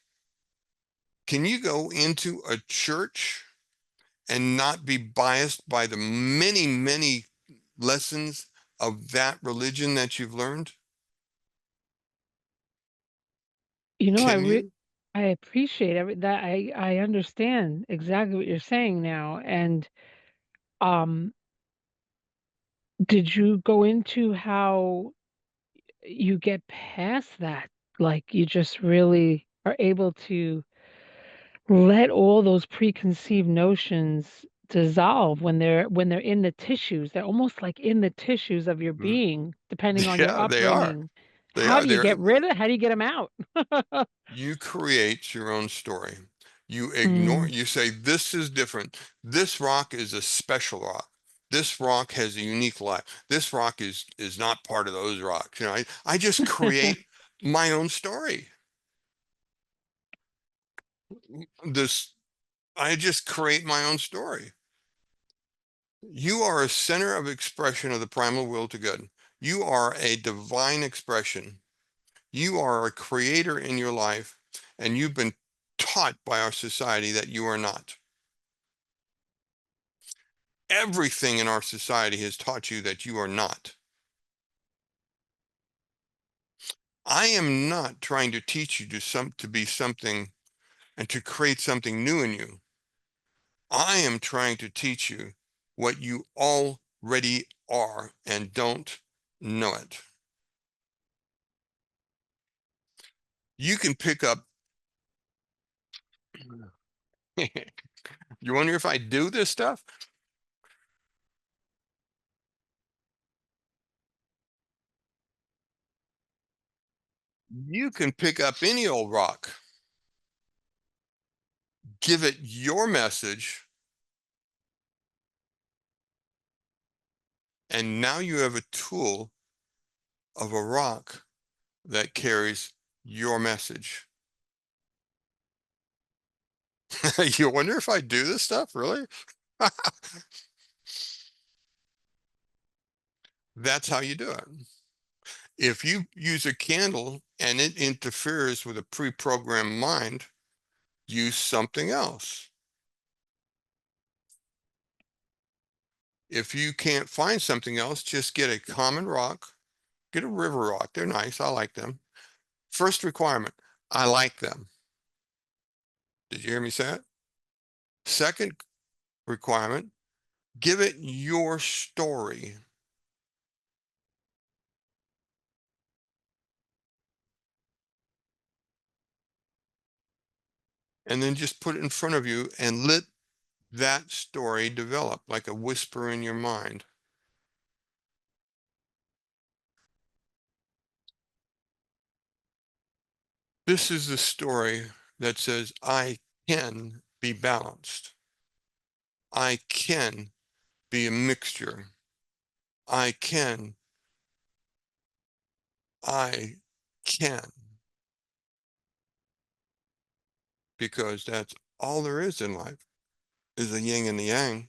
Can you go into a church and not be biased by the many, many lessons of that religion that you've learned? You know, Can you? I appreciate that. I understand exactly what you're saying now. And um, did you go into how you get past that? Like you just really are able to let all those preconceived notions dissolve when they're in the tissues. They're almost like in the tissues of your being, depending on your Yeah, they are. upbringing. They How are. do you get rid of? How do you get them out? You create your own story. You ignore, Mm. you say, this is different. This rock is a special rock. This rock has a unique life. This rock is not part of those rocks. You know, I just create my own story. This, I just create my own story. You are a center of expression of the primal will to good. You are a divine expression. You are a creator in your life, and you've been taught by our society that you are not. Everything in our society has taught you that you are not. I am not trying to teach you to be something and to create something new in you. I am trying to teach you what you already are and don't know it. You can pick up. You wonder if I do this stuff? You can pick up any old rock, give it your message, and now you have a tool of a rock that carries your message. You wonder if I do this stuff, really? That's how you do it. If you use a candle and it interferes with a pre-programmed mind, use something else. If you can't find something else, just get a common rock, get a river rock. They're nice. I like them. First requirement, I like them. Did you hear me say it? Second requirement, give it your story. And then just put it in front of you and let that story develop like a whisper in your mind. This is the story that says, I can be balanced. I can be a mixture. I can. I can. Because that's all there is in life is the yin and the yang.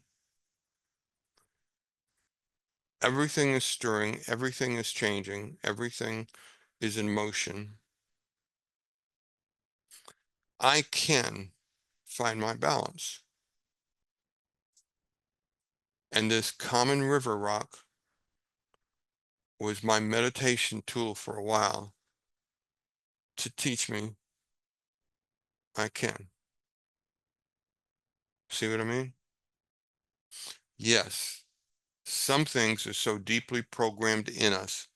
Everything is stirring. Everything is changing. Everything is in motion. I can find my balance. And this common river rock was my meditation tool for a while to teach me I can. See what I mean? Yes, some things are so deeply programmed in us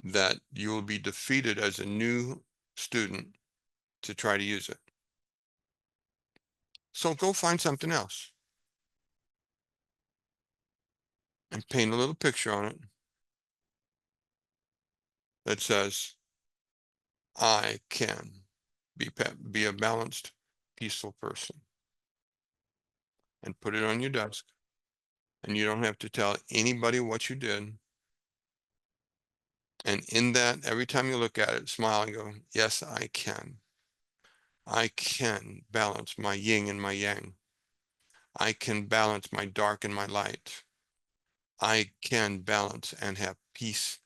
that you will be defeated as a new student to try to use it. So go find something else and paint a little picture on it that says, I can be a balanced, peaceful person, and put it on your desk. And you don't have to tell anybody what you did. And in that, every time you look at it, smile and go, yes, I can. I can balance my yin and my yang. I can balance my dark and my light. I can balance and have peace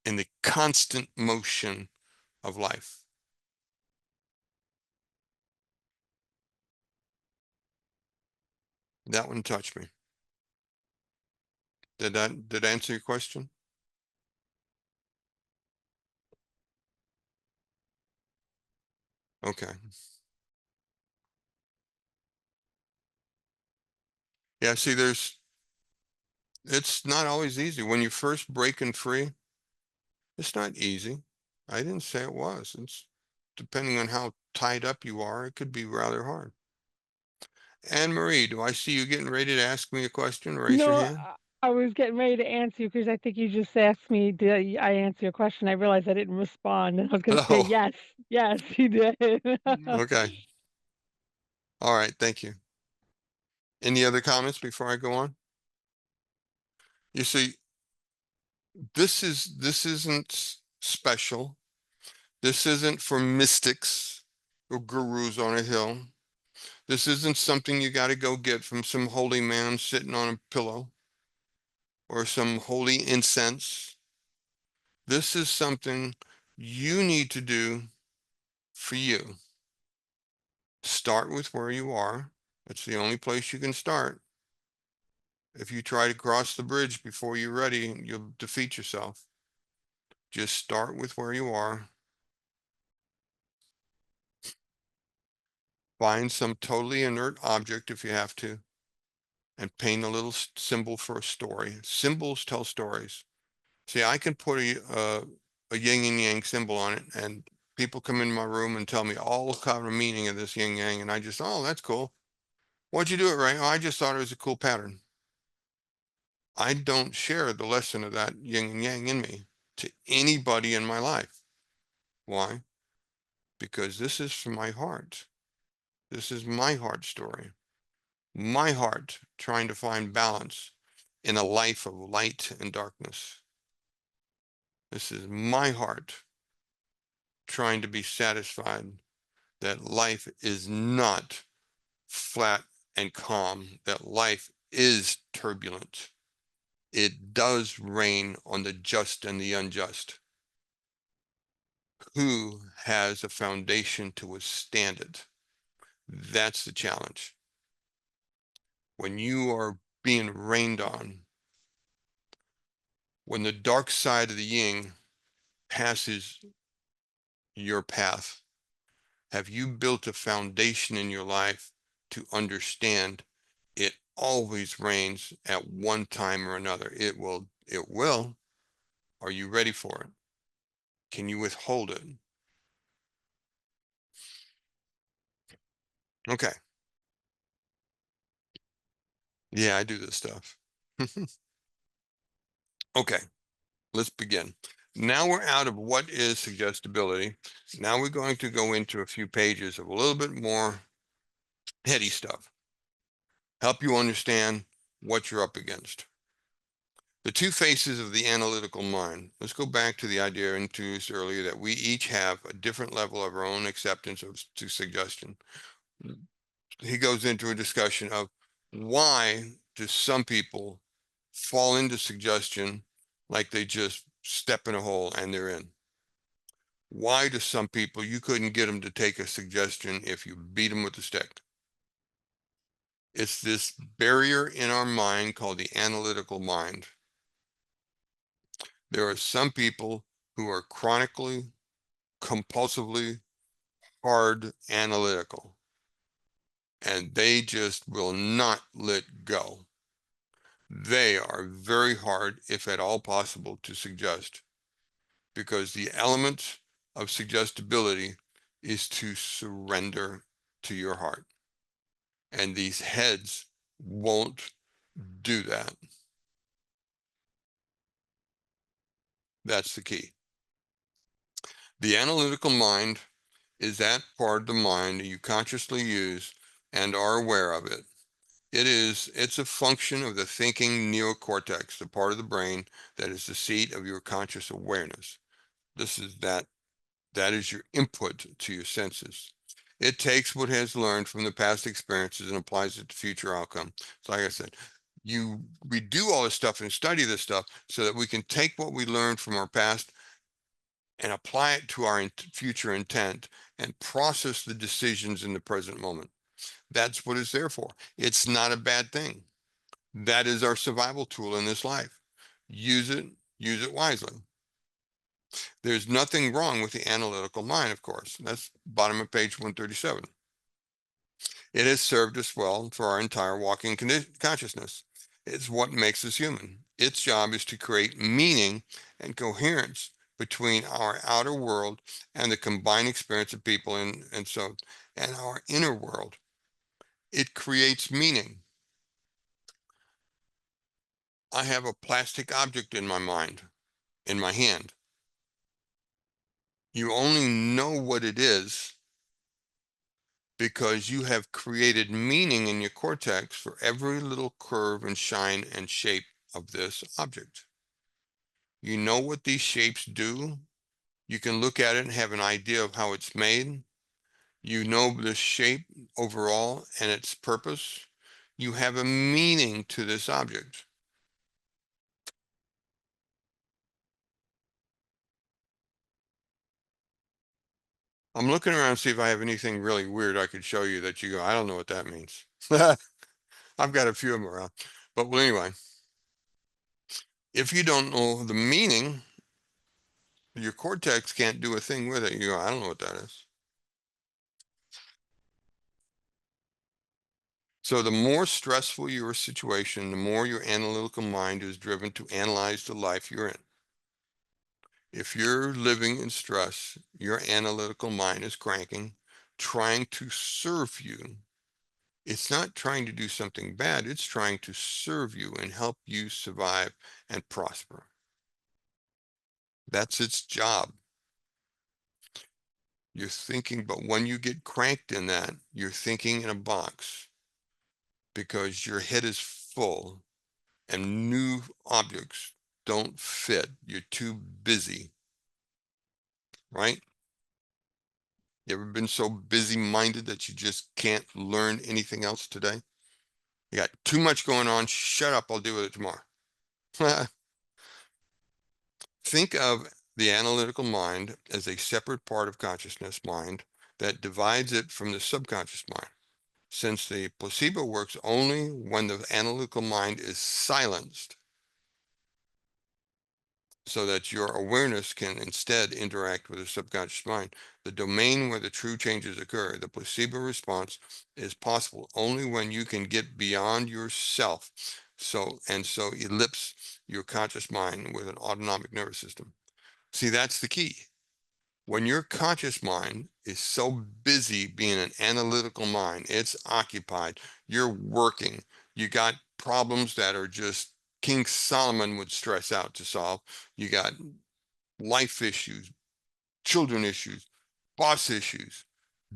in the constant motion of life. That one touched me. Did that answer your question? Okay. Yeah, see, it's not always easy. When you're first breaking free, it's not easy. I didn't say it was. It's depending on how tied up you are, it could be rather hard. Anne Marie, do I see you getting ready to ask me a question? Raise your No, hand. I was getting ready to answer you because I think you just asked me, did I answer your question? I realized I didn't respond, and I was going to say Oh, yes, yes, you did. okay. All right, thank you. Any other comments before I go on? You see, this isn't special. This isn't for mystics or gurus on a hill. This isn't something you got to go get from some holy man sitting on a pillow or some holy incense. This is something you need to do for you. Start with where you are. It's the only place you can start. If you try to cross the bridge before you're ready, you'll defeat yourself. Just start with where you are. Find some totally inert object if you have to, and paint a little symbol for a story. Symbols tell stories. See, I can put a yin and yang symbol on it, and people come in my room and tell me all kind of meaning of this yin yang, and I just, oh, that's cool. What'd you do it right? Oh, I just thought it was a cool pattern. I don't share the lesson of that yin and yang in me to anybody in my life. Why? Because this is from my heart. This is my heart story. My heart trying to find balance in a life of light and darkness. This is my heart trying to be satisfied that life is not flat and calm, that life is turbulent. It does rain on the just and the unjust. Who has a foundation to withstand it? That's the challenge. When you are being rained on, when the dark side of the yin passes your path, have you built a foundation in your life to understand it always rains at one time or another? It will. Are you ready for it? Can you withhold it? Okay. Yeah, I do this stuff. Okay, let's begin. Now we're out of what is suggestibility. Now we're going to go into a few pages of a little bit more heady stuff. Help you understand what you're up against. The two faces of the analytical mind. Let's go back to the idea introduced earlier that we each have a different level of our own acceptance to suggestion. He goes into a discussion of why do some people fall into suggestion like they just step in a hole and they're in? Why do some people you couldn't get them to take a suggestion if you beat them with a stick? It's this barrier in our mind called the analytical mind. There are some people who are chronically, compulsively hard analytical, and they just will not let go. They are very hard, if at all possible, to suggest, because the element of suggestibility is to surrender to your heart. And these heads won't do that. That's the key. The analytical mind is that part of the mind that you consciously use and are aware of it. It's a function of the thinking neocortex, the part of the brain that is the seat of your conscious awareness. That is your input to your senses. It takes what it has learned from the past experiences and applies it to future outcome. So like I said, we do all this stuff and study this stuff so that we can take what we learned from our past and apply it to our future intent and process the decisions in the present moment. That's what it's there for. It's not a bad thing. That is our survival tool in this life. Use it wisely. There's nothing wrong with the analytical mind, of course. That's bottom of page 137. It has served us well for our entire walking consciousness. It's what makes us human. Its job is to create meaning and coherence between our outer world and the combined experience of people and our inner world. It creates meaning. I have a plastic object in my mind, in my hand. You only know what it is because you have created meaning in your cortex for every little curve and shine and shape of this object. You know what these shapes do. You can look at it and have an idea of how it's made. You know the shape overall and its purpose. You have a meaning to this object. I'm looking around to see if I have anything really weird I could show you that you go, I don't know what that means. I've got a few of them around. But well, anyway, if you don't know the meaning, your cortex can't do a thing with it. You go, I don't know what that is. So the more stressful your situation, the more your analytical mind is driven to analyze the life you're in. If you're living in stress, your analytical mind is cranking, trying to serve you. It's not trying to do something bad. It's trying to serve you and help you survive and prosper. That's its job. You're thinking, but when you get cranked in that, you're thinking in a box because your head is full and new objects don't fit. You're too busy, right? You ever been so busy minded that you just can't learn anything else today? You got too much going on. Shut up. I'll deal with it tomorrow. Think of the analytical mind as a separate part of consciousness mind that divides it from the subconscious mind. Since the placebo works only when the analytical mind is silenced, so that your awareness can instead interact with the subconscious mind. The domain where the true changes occur, the placebo response, is possible only when you can get beyond yourself. So ellipse your conscious mind with an autonomic nervous system. See, that's the key. When your conscious mind is so busy being an analytical mind, it's occupied, you're working, you got problems that are just King Solomon would stress out to solve. You got life issues, children issues, boss issues,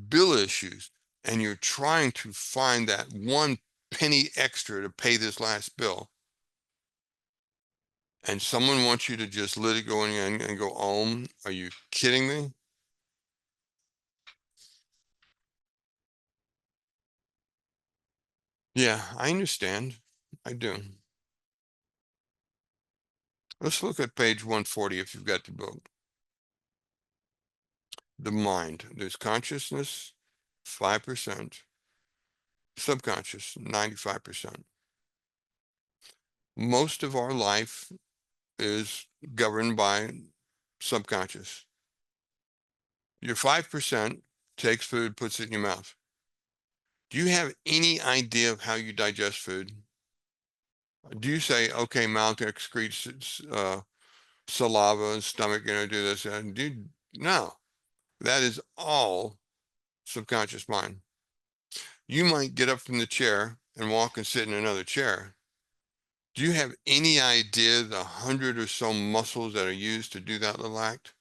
bill issues, and you're trying to find that one penny extra to pay this last bill. And someone wants you to just let it go in and go, are you kidding me? Yeah, I understand. I do. Let's look at page 140 if you've got the book. The mind. There's consciousness, 5%. Subconscious, 95%. Most of our life is governed by subconscious. Your 5% takes food, puts it in your mouth. Do you have any idea of how you digest food? Do you say, okay, mouth excretes saliva and stomach, do this? No, that is all subconscious mind. You might get up from the chair and walk and sit in another chair. Do you have any idea the 100 or so muscles that are used to do that little act?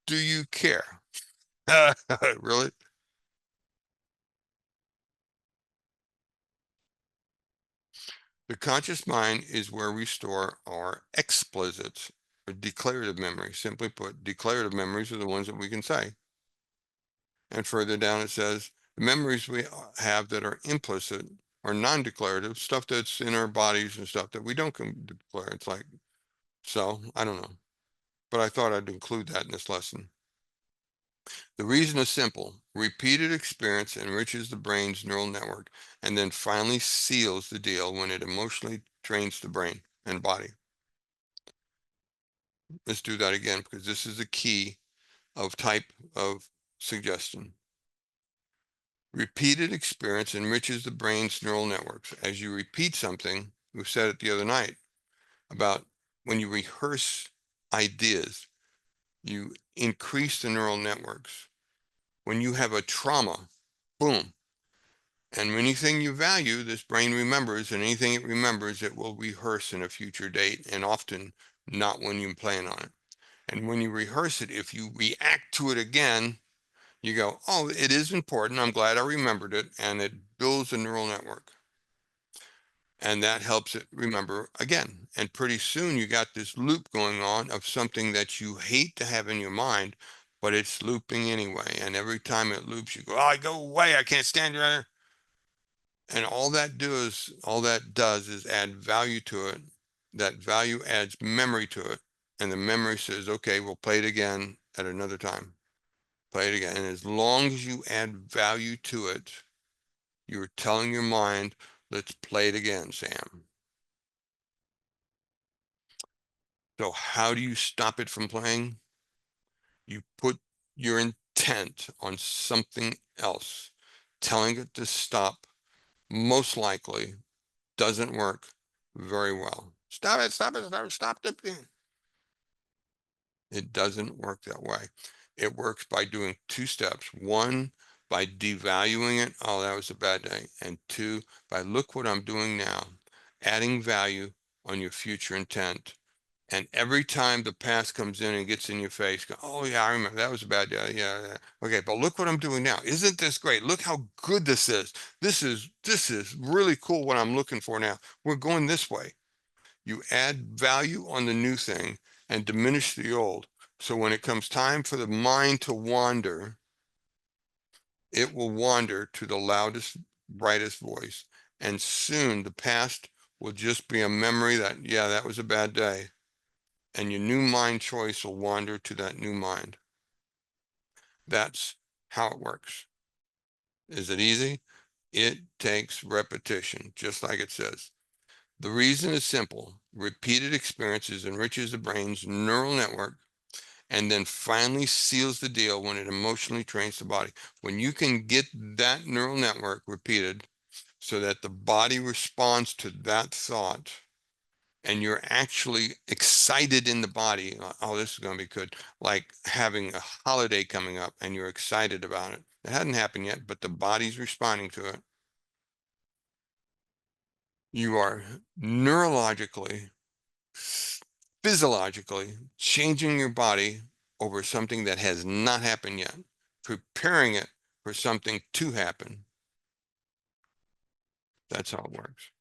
Do you care? Really? The conscious mind is where we store our explicits, or declarative memory. Simply put, declarative memories are the ones that we can say. And further down it says, the memories we have that are implicit or non-declarative, stuff that's in our bodies and stuff that we don't declare. It's like, so I don't know, but I thought I'd include that in this lesson. The reason is simple. Repeated experience enriches the brain's neural network and then finally seals the deal when it emotionally trains the brain and body. Let's do that again, because this is the key of type of suggestion. Repeated experience enriches the brain's neural networks. As you repeat something, we said it the other night about when you rehearse ideas, you increase the neural networks. When you have a trauma, boom. And anything you value, this brain remembers, and anything it remembers, it will rehearse in a future date, and often not when you plan on it. And when you rehearse it, if you react to it again, you go, oh, it is important. I'm glad I remembered it. And it builds a neural network. And that helps it remember again. And pretty soon you got this loop going on of something that you hate to have in your mind, but it's looping anyway. And every time it loops, you go, oh, go away. I can't stand you there. And all that does is add value to it. That value adds memory to it. And the memory says, okay, we'll play it again at another time. Play it again. And as long as you add value to it, you're telling your mind, let's play it again, Sam. So how do you stop it from playing? You put your intent on something else. Telling it to stop most likely doesn't work very well. Stop it, stop it, stop it, stop the thing. It doesn't work that way. It works by doing two steps. One, by devaluing it. Oh, that was a bad day. And two, by look what I'm doing now, adding value on your future intent. And every time the past comes in and gets in your face, go, oh yeah, I remember that was a bad day. Yeah. Okay, but look what I'm doing now. Isn't this great? Look how good this is. This is really cool what I'm looking for now. We're going this way. You add value on the new thing and diminish the old. So when it comes time for the mind to wander, it will wander to the loudest, brightest voice. And soon the past will just be a memory that, yeah, that was a bad day. And your new mind choice will wander to that new mind. That's how it works. Is it easy? It takes repetition, just like it says. The reason is simple. Repeated experiences enriches the brain's neural network and then finally seals the deal when it emotionally trains the body. When you can get that neural network repeated so that the body responds to that thought and you're actually excited in the body, oh, this is going to be good, like having a holiday coming up and you're excited about it. It hadn't happened yet, but the body's responding to it. You are neurologically, physiologically changing your body over something that has not happened yet, preparing it for something to happen. That's how it works.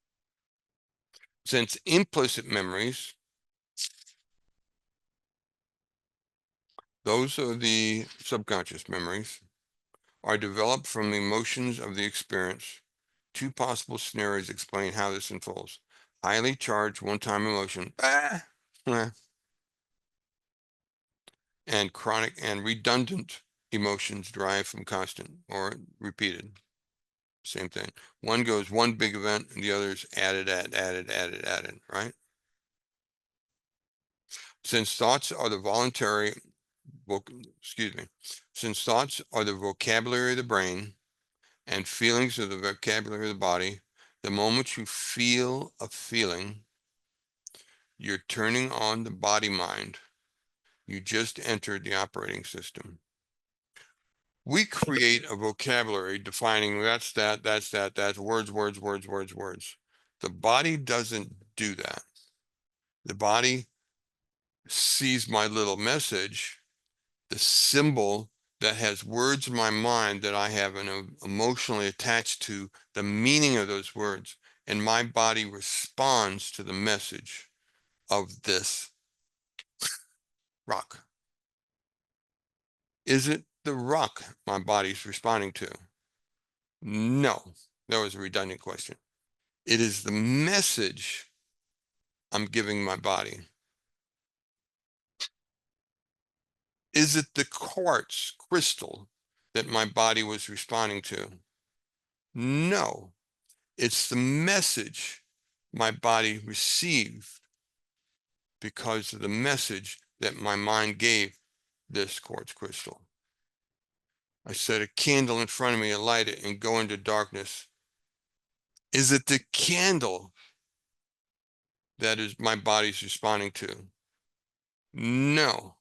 Since implicit memories, those are the subconscious memories, are developed from the emotions of the experience. Two possible scenarios explain how this unfolds. Highly charged one-time emotion, and chronic and redundant emotions derived from constant or repeated. Same thing. One goes one big event and the other's added, right? Since thoughts are the since thoughts are the vocabulary of the brain and feelings are the vocabulary of the body, the moment you feel a feeling, you're turning on the body mind. You just entered the operating system. We create a vocabulary defining that's words. The body doesn't do that. The body sees my little message, the symbol that has words in my mind that I have emotionally attached to the meaning of those words, and my body responds to the message of this rock. Is it the rock my body's responding to? No, that was a redundant question. It is the message I'm giving my body. Is it the quartz crystal that my body was responding to? No, it's the message my body received because of the message that my mind gave this quartz crystal. I set a candle in front of me and light it and go into darkness. Is it the candle that is my body's responding to? No,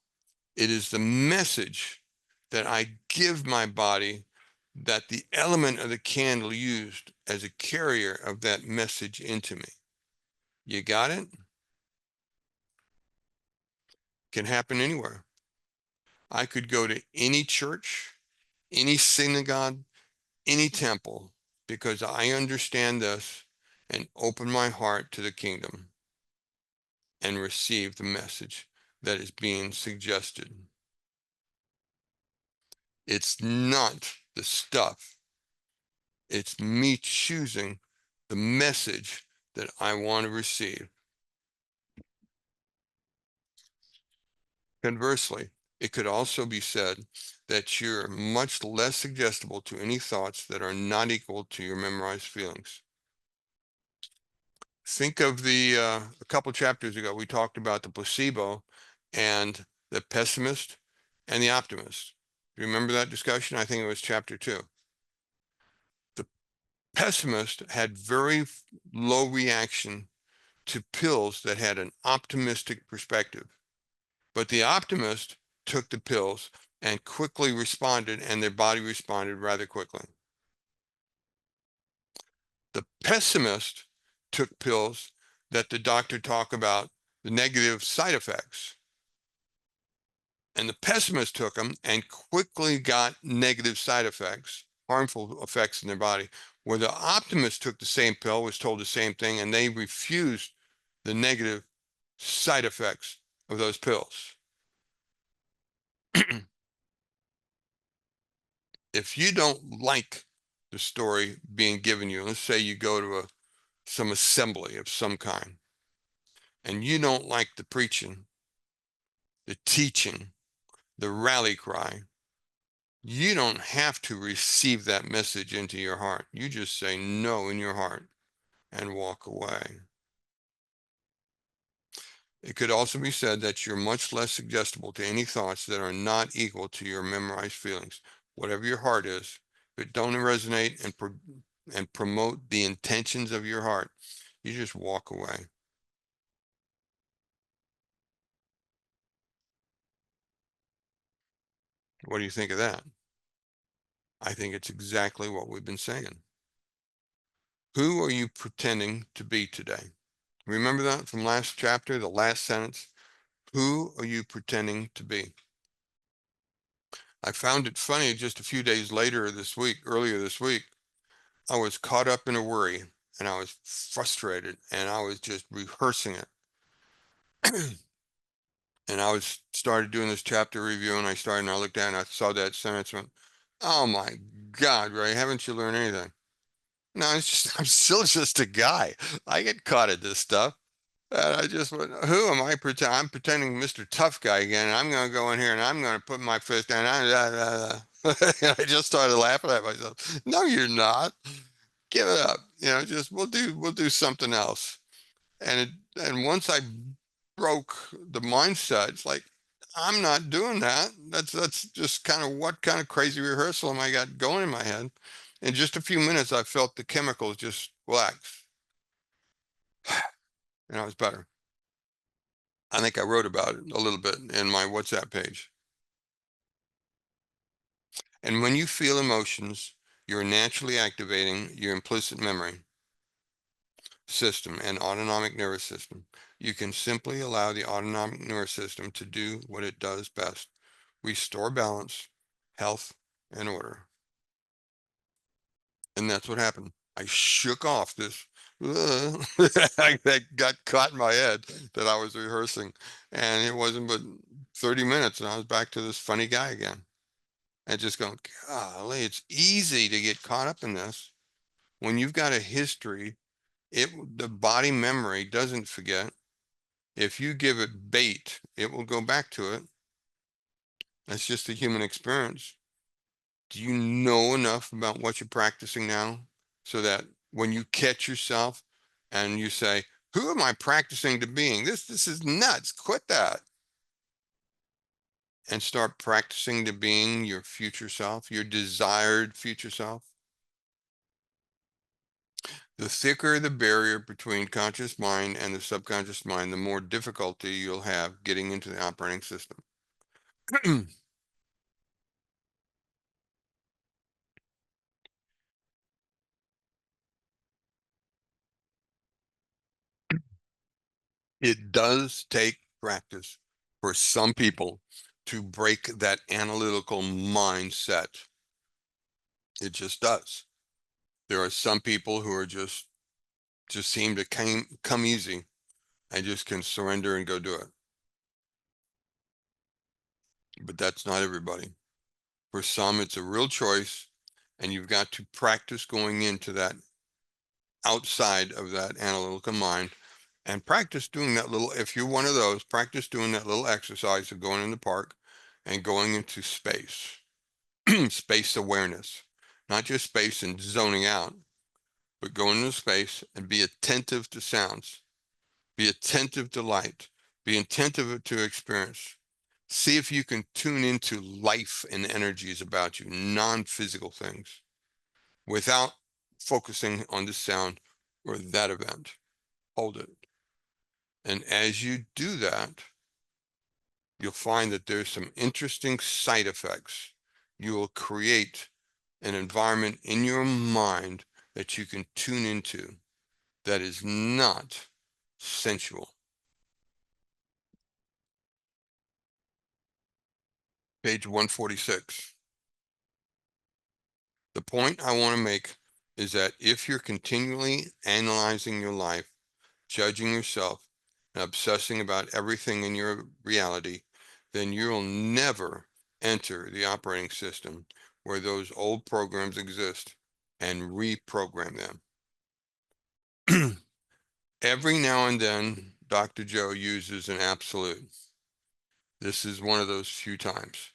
it is the message that I give my body that the element of the candle used as a carrier of that message into me. You got it? Can happen anywhere. I could go to any church, any synagogue, any temple, because I understand this and open my heart to the kingdom and receive the message that is being suggested. It's not the stuff. It's me choosing the message that I want to receive. Conversely, it could also be said that you're much less suggestible to any thoughts that are not equal to your memorized feelings. Think of a couple chapters ago, we talked about the placebo and the pessimist and the optimist. Do you remember that discussion? I think it was chapter 2. The pessimist had very low reaction to pills that had an optimistic perspective. But the optimist took the pills and quickly responded, and their body responded rather quickly. The pessimist took pills that the doctor talked about the negative side effects. And the pessimist took them and quickly got negative side effects, harmful effects in their body, where the optimist took the same pill, was told the same thing, and they refused the negative side effects of those pills. If you don't like the story being given you, let's say you go to some assembly of some kind, and you don't like the preaching, the teaching, the rally cry, you don't have to receive that message into your heart. You just say no in your heart and walk away. It could also be said that you're much less suggestible to any thoughts that are not equal to your memorized feelings. Whatever your heart is, if it don't resonate and promote the intentions of your heart, you just walk away. What do you think of that? I think it's exactly what we've been saying. Who are you pretending to be today? Remember that from last chapter, the last sentence? Who are you pretending to be? I found it funny just a few days later this week, earlier this week, I was caught up in a worry and I was frustrated and I was just rehearsing it. And I started doing this chapter review and I looked at it and I saw that sentence and went, oh my God, Ray, haven't you learned anything? No, it's just, I'm still just a guy. I get caught at this stuff. And I just went, who am I pretending? I'm pretending Mr. Tough Guy again. And I'm going to go in here and I'm going to put my fist down. And I just started laughing at myself. No, you're not. Give it up. Just we'll do something else. And once I broke the mindset, it's like, I'm not doing that. That's just kind of what kind of crazy rehearsal am I got going in my head. In just a few minutes, I felt the chemicals just relax. And I was better. I think I wrote about it a little bit in my WhatsApp page. And when you feel emotions, you're naturally activating your implicit memory system and autonomic nervous system. You can simply allow the autonomic nervous system to do what it does best: restore balance, health, and order. And that's what happened. I shook off this that got caught in my head that I was rehearsing, and it wasn't but 30 minutes and I was back to this funny guy again. and just going, golly, it's easy to get caught up in this. When you've got a history, the body memory doesn't forget. If you give it bait, it will go back to it. That's just the human experience. Do you know enough about what you're practicing now so that when you catch yourself and you say, who am I practicing to being? This is nuts. Quit that. And start practicing to being your future self, your desired future self. The thicker the barrier between conscious mind and the subconscious mind, the more difficulty you'll have getting into the operating system. It does take practice for some people to break that analytical mindset. It just does. There are some people who are just seem to come easy and just can surrender and go do it. But that's not everybody. For some, it's a real choice, and you've got to practice going into that outside of that analytical mind and practice doing that little, if you're one of those, practice doing that little exercise of going in the park and going into space, space awareness, not just space and zoning out, but go into space and be attentive to sounds, be attentive to light, be attentive to experience. See if you can tune into life and energies about you, non-physical things, without focusing on the sound or that event. Hold it. And as you do that, you'll find that there's some interesting side effects. You will create an environment in your mind that you can tune into that is not sensual. Page 146. The point I want to make is that if you're continually analyzing your life, judging yourself, and obsessing about everything in your reality, then you'll never enter the operating system where those old programs exist and reprogram them. Every now and then, Dr. Joe uses an absolute. This is one of those few times.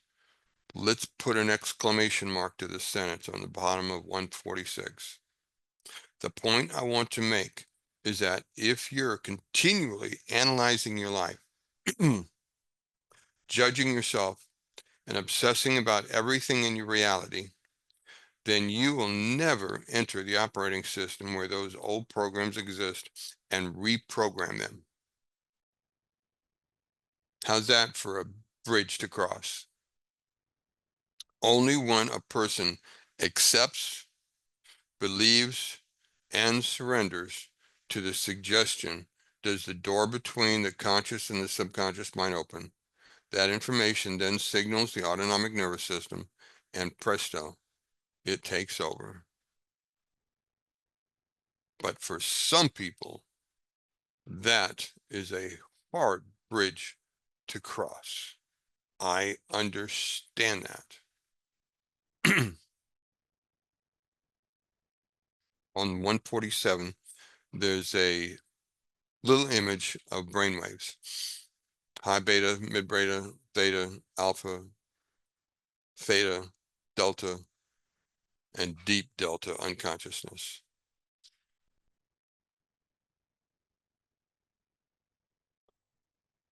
Let's put an exclamation mark to this sentence on the bottom of 146. The point I want to make is that if you're continually analyzing your life, judging yourself, and obsessing about everything in your reality, then you will never enter the operating system where those old programs exist and reprogram them. How's that for a bridge to cross? Only when a person accepts, believes, and surrenders to the suggestion does the door between the conscious and the subconscious mind open. That information then signals the autonomic nervous system, and presto, it takes over. But for some people, that is a hard bridge to cross. I understand that. On 147, there's a little image of brainwaves. High beta, mid beta, theta, alpha, theta, delta, and deep delta unconsciousness.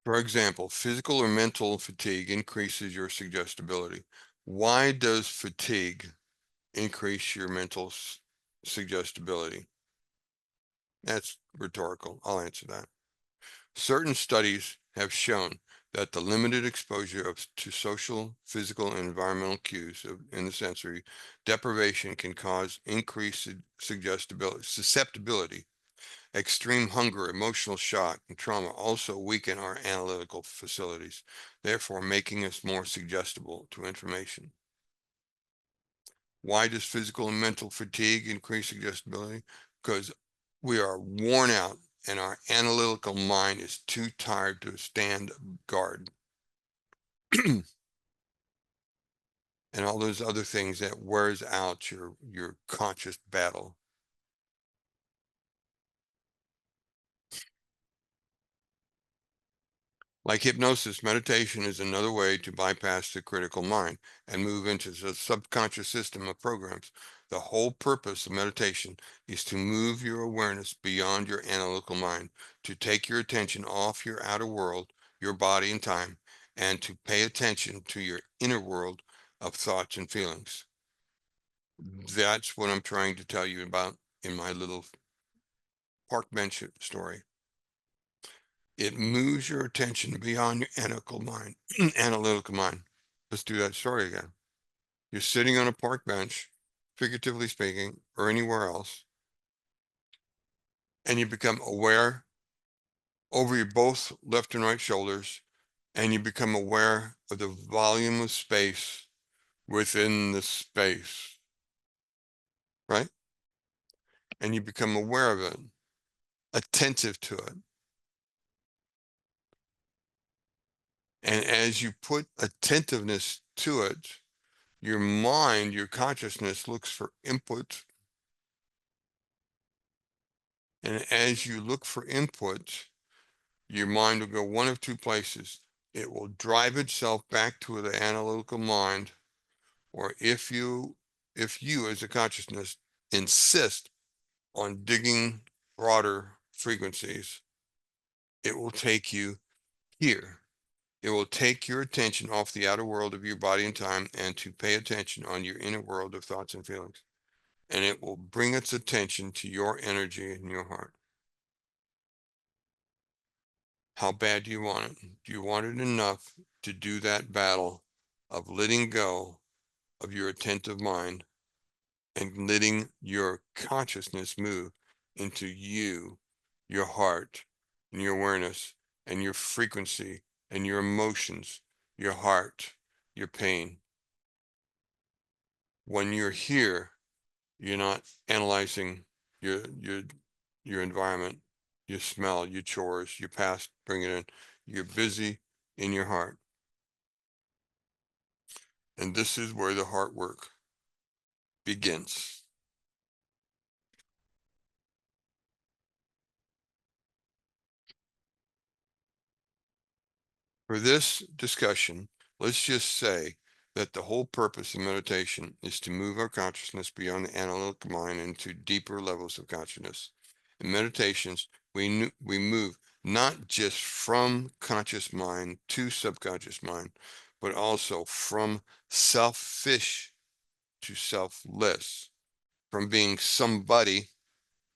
For example, physical or mental fatigue increases your suggestibility. Why does fatigue increase your mental suggestibility? That's rhetorical. I'll answer that. Certain studies have shown that the limited exposure to social, physical, and environmental cues in the sensory deprivation can cause increased susceptibility. Extreme hunger, emotional shock, and trauma also weaken our analytical facilities, therefore making us more suggestible to information. Why does physical and mental fatigue increase suggestibility? Because we are worn out and our analytical mind is too tired to stand guard. and all those other things that wears out your conscious battle. Like hypnosis, meditation is another way to bypass the critical mind and move into the subconscious system of programs. The whole purpose of meditation is to move your awareness beyond your analytical mind, to take your attention off your outer world, your body and time, and to pay attention to your inner world of thoughts and feelings. That's what I'm trying to tell you about in my little park bench story. It moves your attention beyond your analytical mind. Analytical mind. Let's do that story again. You're sitting on a park bench, figuratively speaking, or anywhere else, and you become aware over your both left and right shoulders, and you become aware of the volume of space within the space, right? And you become aware of it, attentive to it. And as you put attentiveness to it, your mind, your consciousness looks for input. And as you look for input, your mind will go one of two places. It will drive itself back to the analytical mind, or if you as a consciousness insist on digging broader frequencies, it will take you here. It will take your attention off the outer world of your body and time and to pay attention on your inner world of thoughts and feelings. And it will bring its attention to your energy in your heart. How bad do you want it? Do you want it enough to do that battle of letting go of your attentive mind and letting your consciousness move into you, your heart, and your awareness, and your frequency, and your emotions, your heart, your pain? When you're here, you're not analyzing your your your environment, your smell, your chores, your past, bring it in. You're busy in your heart. And this is where the heart work begins. For this discussion, let's just say that the whole purpose of meditation is to move our consciousness beyond the analytical mind into deeper levels of consciousness. In meditations, we move not just from conscious mind to subconscious mind, but also from selfish to selfless, from being somebody,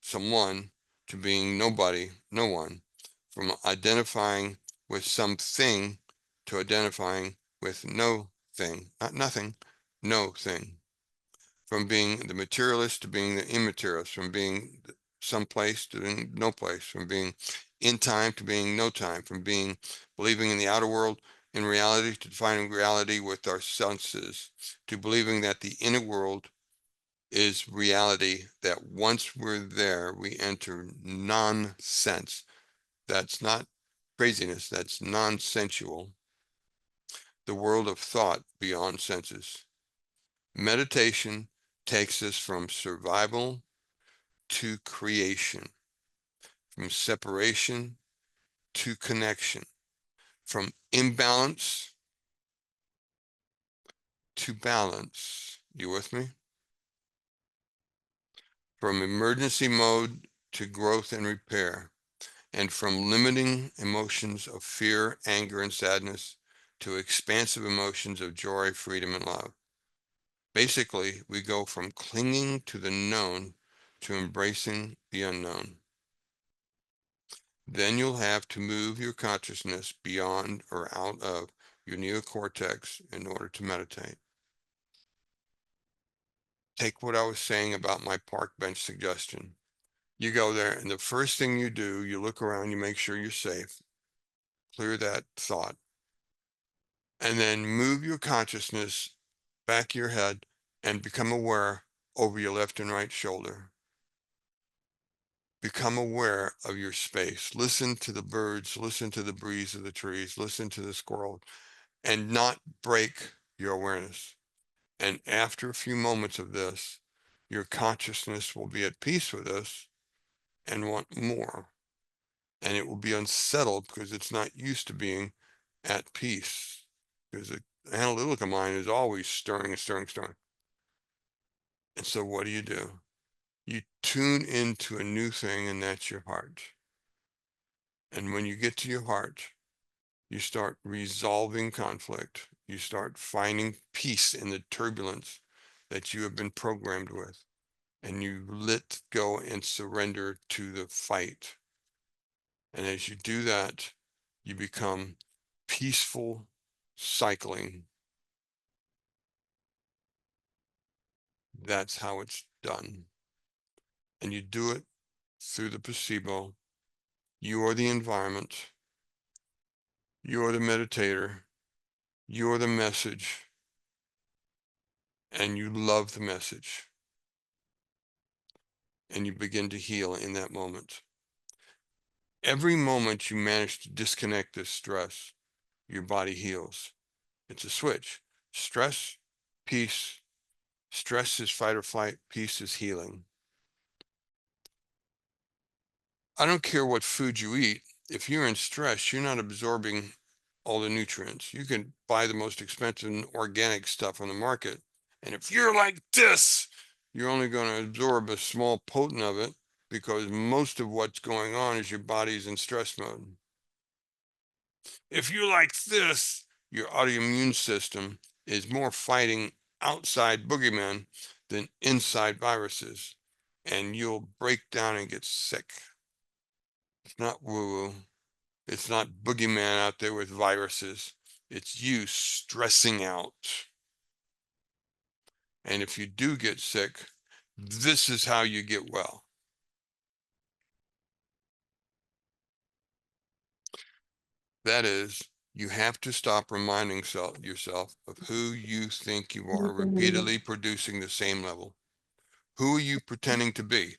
someone, to being nobody, no one, from identifying with something to identifying with no thing, not nothing, no thing, from being the materialist to being the immaterialist, from being someplace to being no place, from being in time to being no time, from being believing in the outer world in reality to defining reality with our senses, to believing that the inner world is reality, that once we're there, we enter nonsense. That's not craziness, that's non-sensual. The world of thought beyond senses. Meditation takes us from survival to creation, from separation to connection, from imbalance to balance. You with me? From emergency mode to growth and repair, and from limiting emotions of fear, anger, and sadness to expansive emotions of joy, freedom, and love. Basically, we go from clinging to the known to embracing the unknown. Then you'll have to move your consciousness beyond or out of your neocortex in order to meditate. Take what I was saying about my park bench suggestion. You go there, and the first thing you do, you look around, you make sure you're safe, clear that thought, and then move your consciousness back your head and become aware over your left and right shoulder. Become aware of your space. Listen to the birds, listen to the breeze of the trees, listen to the squirrel, and not break your awareness. And after a few moments of this, your consciousness will be at peace with this and want more. And it will be unsettled because it's not used to being at peace. Because the analytical mind is always stirring and stirring, stirring. And so what do? You tune into a new thing, and that's your heart. And when you get to your heart, you start resolving conflict. You start finding peace in the turbulence that you have been programmed with. And you let go and surrender to the fight. And as you do that, you become peaceful cycling. That's how it's done. And you do it through the placebo. You are the environment. You are the meditator. You are the message. And you love the message. And you begin to heal in that moment. Every moment you manage to disconnect this stress, your body heals. It's a switch. Stress, peace. Stress is fight or flight. Peace is healing. I don't care what food you eat. If you're in stress, you're not absorbing all the nutrients. You can buy the most expensive organic stuff on the market. And if you're like this, you're only going to absorb a small potent of it because most of what's going on is your body's in stress mode. If you're like this, your autoimmune system is more fighting outside boogeymen than inside viruses, and you'll break down and get sick. It's not woo-woo. It's not boogeyman out there with viruses. It's you stressing out. And if you do get sick, this is how you get well. That is, you have to stop reminding yourself of who you think you are, repeatedly producing the same level. Who are you pretending to be?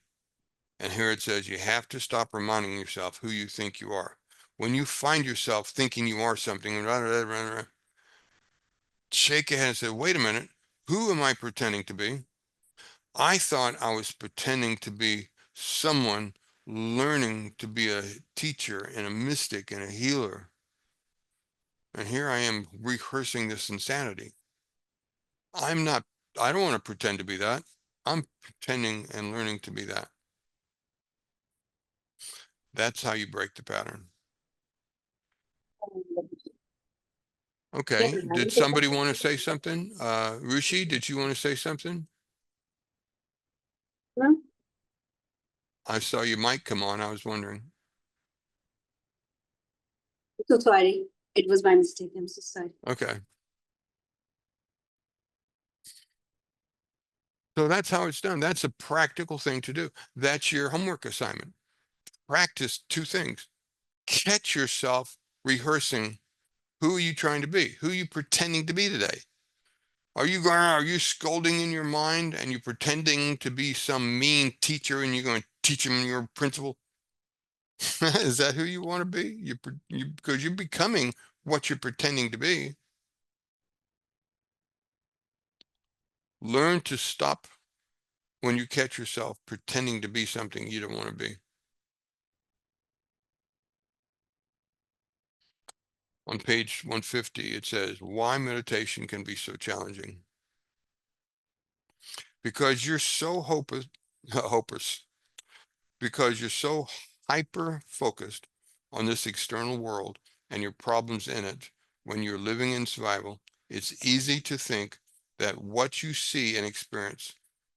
And here it says you have to stop reminding yourself who you think you are. When you find yourself thinking you are something, shake your head and say, wait a minute, who am I pretending to be? I thought I was pretending to be someone learning to be a teacher and a mystic and a healer. And here I am rehearsing this insanity. I don't want to pretend to be that. I'm pretending and learning to be that. That's how you break the pattern. Okay, did somebody want to say something? Rishi, did you want to say something? No? I saw your mic come on, I was wondering. So sorry. It was my mistake. I'm so sorry. Okay. So that's how it's done. That's a practical thing to do. That's your homework assignment. Practice two things. Catch yourself rehearsing. Who are you trying to be? Who are you pretending to be today? Are you scolding in your mind and you pretending to be some mean teacher and you're going to teach them your principle? Is that who you want to be? Because you're becoming what you're pretending to be. Learn to stop when you catch yourself pretending to be something you don't want to be. On page 150, it says, why meditation can be so challenging. Because you're so hopeless, because you're so hyper focused on this external world and your problems in it. When you're living in survival, it's easy to think that what you see and experience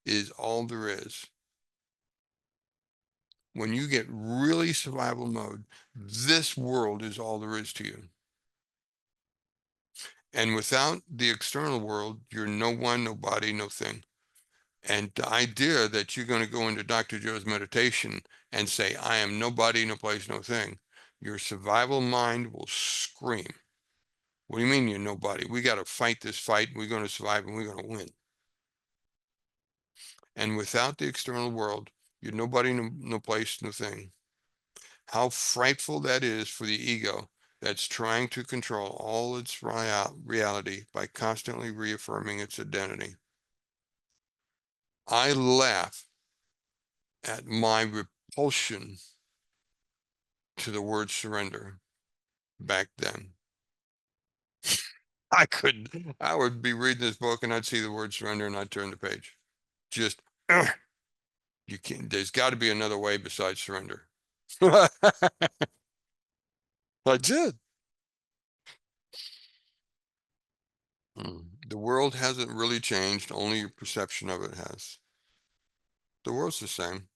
is all there is. When you get really survival mode, this world is all there is to you. And without the external world, you're no one, nobody, no thing. And the idea that you're going to go into Dr. Joe's meditation and say, I am nobody, no place, no thing, your survival mind will scream. What do you mean you're nobody? We got to fight this fight. We're going to survive and we're going to win. And without the external world, you're nobody, no place, no thing. How frightful that is for the ego that's trying to control all its reality by constantly reaffirming its identity. I laugh at my repulsion to the word surrender back then. I would be reading this book and I'd see the word surrender and I'd turn the page. Just, you can't, there's got to be another way besides surrender. I did. The world hasn't really changed, only your perception of it has. The world's the same.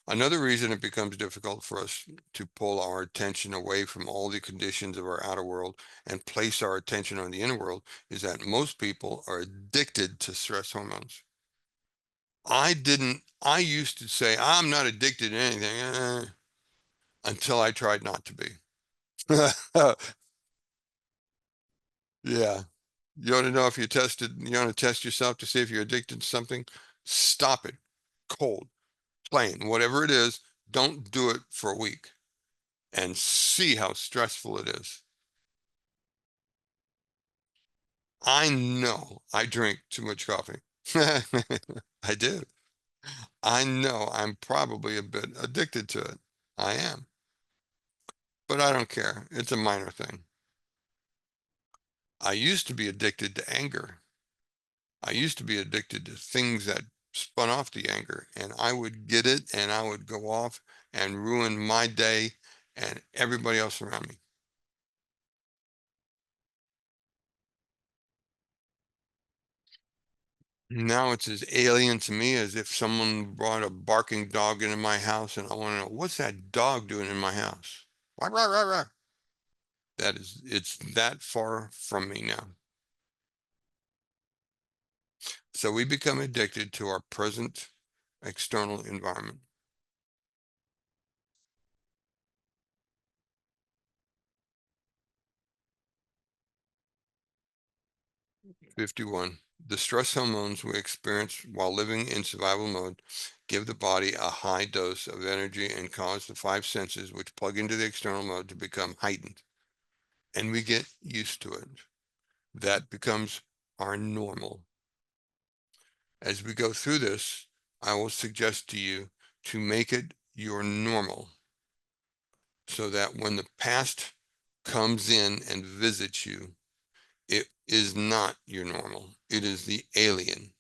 Another reason it becomes difficult for us to pull our attention away from all the conditions of our outer world and place our attention on the inner world is that most people are addicted to stress hormones. I used to say, I'm not addicted to anything until I tried not to be. Yeah. You want to know if you want to test yourself to see if you're addicted to something? Stop it. Cold, plain, whatever it is, don't do it for a week and see how stressful it is. I know I drink too much coffee. I do. I know I'm probably a bit addicted to it. I am. But I don't care. It's a minor thing. I used to be addicted to anger. I used to be addicted to things that spun off the anger, and I would get it and I would go off and ruin my day and everybody else around me. Now it's as alien to me as if someone brought a barking dog into my house and I want to know, what's that dog doing in my house? Rah, rah, rah, rah. It's that far from me now. So we become addicted to our present external environment. 51. The stress hormones we experience while living in survival mode give the body a high dose of energy and cause the five senses which plug into the external mode to become heightened. And we get used to it. That becomes our normal. As we go through this, I will suggest to you to make it your normal so that when the past comes in and visits you, it is not your normal. It is the alien.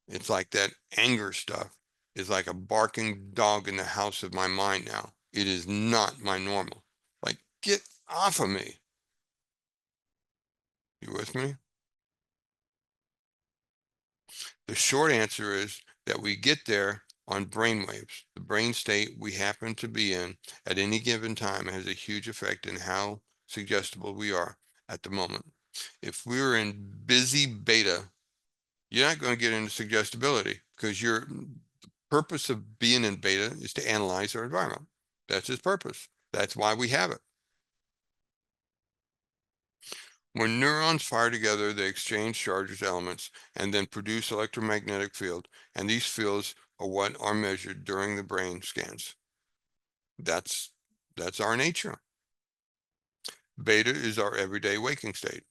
It's like that anger stuff is like a barking dog in the house of my mind now. It is not my normal. Like, get off of me. You with me? The short answer is that we get there on brainwaves. The brain state we happen to be in at any given time has a huge effect in how suggestible we are at the moment. If we're in busy beta, you're not going to get into suggestibility because your purpose of being in beta is to analyze our environment. That's its purpose. That's why we have it. When neurons fire together, they exchange charges, elements, and then produce electromagnetic field, and these fields are what are measured during the brain scans. That's our nature. Beta is our everyday waking state.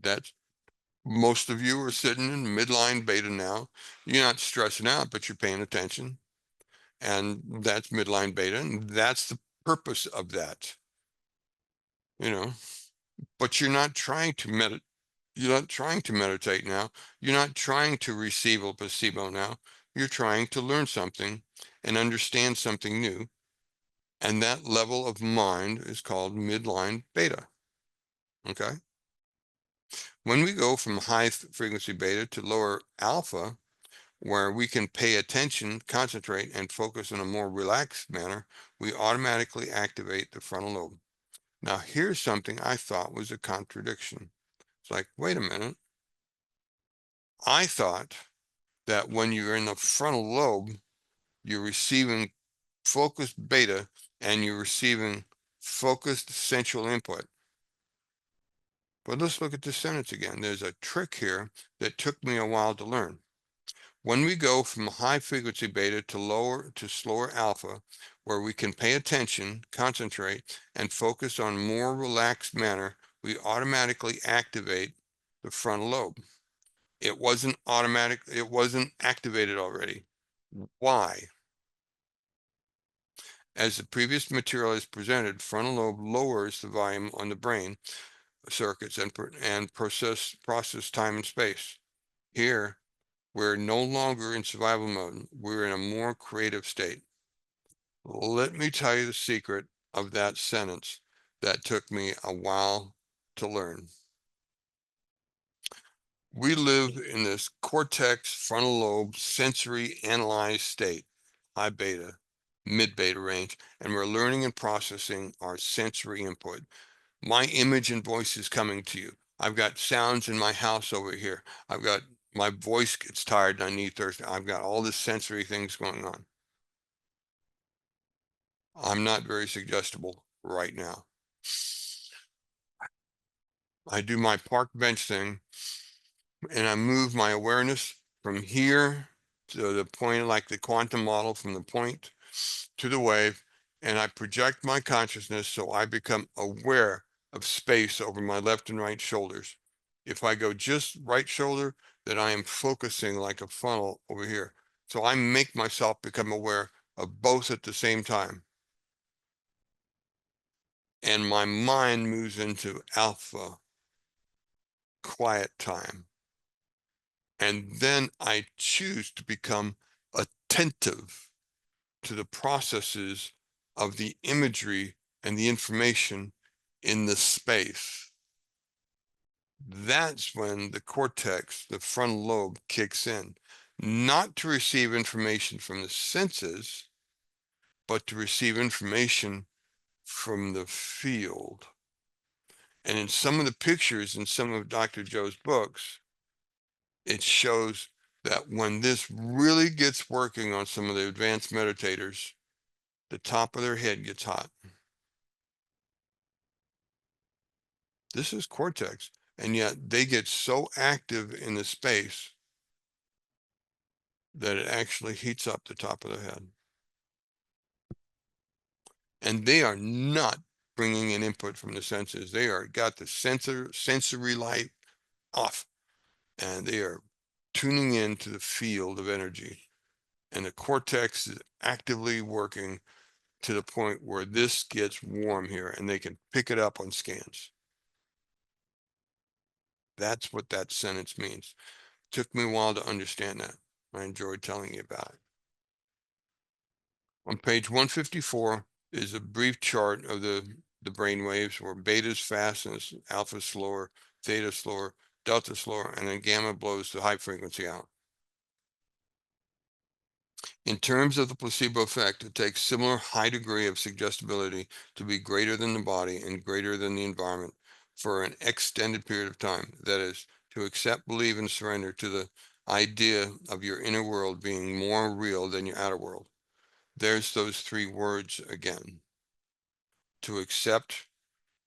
That's most of you are sitting in midline beta now. You're not stressing out, but you're paying attention. And that's midline beta, and that's the purpose of that. But you're not trying to meditate. You're not trying to meditate now. You're not trying to receive a placebo now. You're trying to learn something and understand something new. And that level of mind is called midline beta. Okay. When we go from high frequency beta to lower alpha, where we can pay attention, concentrate, and focus in a more relaxed manner, we automatically activate the frontal lobe. Now, here's something I thought was a contradiction. It's like, wait a minute. I thought that when you're in the frontal lobe, you're receiving focused beta and you're receiving focused central input. But let's look at this sentence again. There's a trick here that took me a while to learn. When we go from high frequency beta to slower alpha, where we can pay attention, concentrate, and focus on more relaxed manner, we automatically activate the frontal lobe. It wasn't activated already. Why? As the previous material is presented, frontal lobe lowers the volume on the brain circuits and process time and space. Here, we're no longer in survival mode. We're in a more creative state. Let me tell you the secret of that sentence that took me a while to learn. We live in this cortex frontal lobe sensory analyzed state, high beta, mid beta range, and we're learning and processing our sensory input. My image and voice is coming to you. I've got sounds in my house over here. I've got my voice gets tired and I need Thursday. I've got all this sensory things going on. I'm not very suggestible right now. I do my park bench thing and I move my awareness from here to the point, like the quantum model, from the point to the wave, and I project my consciousness so I become aware of space over my left and right shoulders. If I go just right shoulder, then I am focusing like a funnel over here. So I make myself become aware of both at the same time. And my mind moves into alpha, quiet time. And then I choose to become attentive to the processes of the imagery and the information in the space. That's when the cortex, the frontal lobe, kicks in, not to receive information from the senses, but to receive information from the field. And in some of the pictures in some of Dr. Joe's books, it shows that when this really gets working on some of the advanced meditators, the top of their head gets hot. This is cortex, and yet they get so active in the space that it actually heats up the top of their head. And they are not bringing in input from the senses. They are got the sensory light off, and they are tuning into the field of energy. And the cortex is actively working to the point where this gets warm here, and they can pick it up on scans. That's what that sentence means. Took me a while to understand that. I enjoyed telling you about it. On page 154 is a brief chart of the brain waves where beta is fast and alpha slower, theta slower, delta slower, and then gamma blows the high frequency out. In terms of the placebo effect, it takes similar high degree of suggestibility to be greater than the body and greater than the environment for an extended period of time. That is, to accept, believe, and surrender to the idea of your inner world being more real than your outer world. There's those three words again. To accept,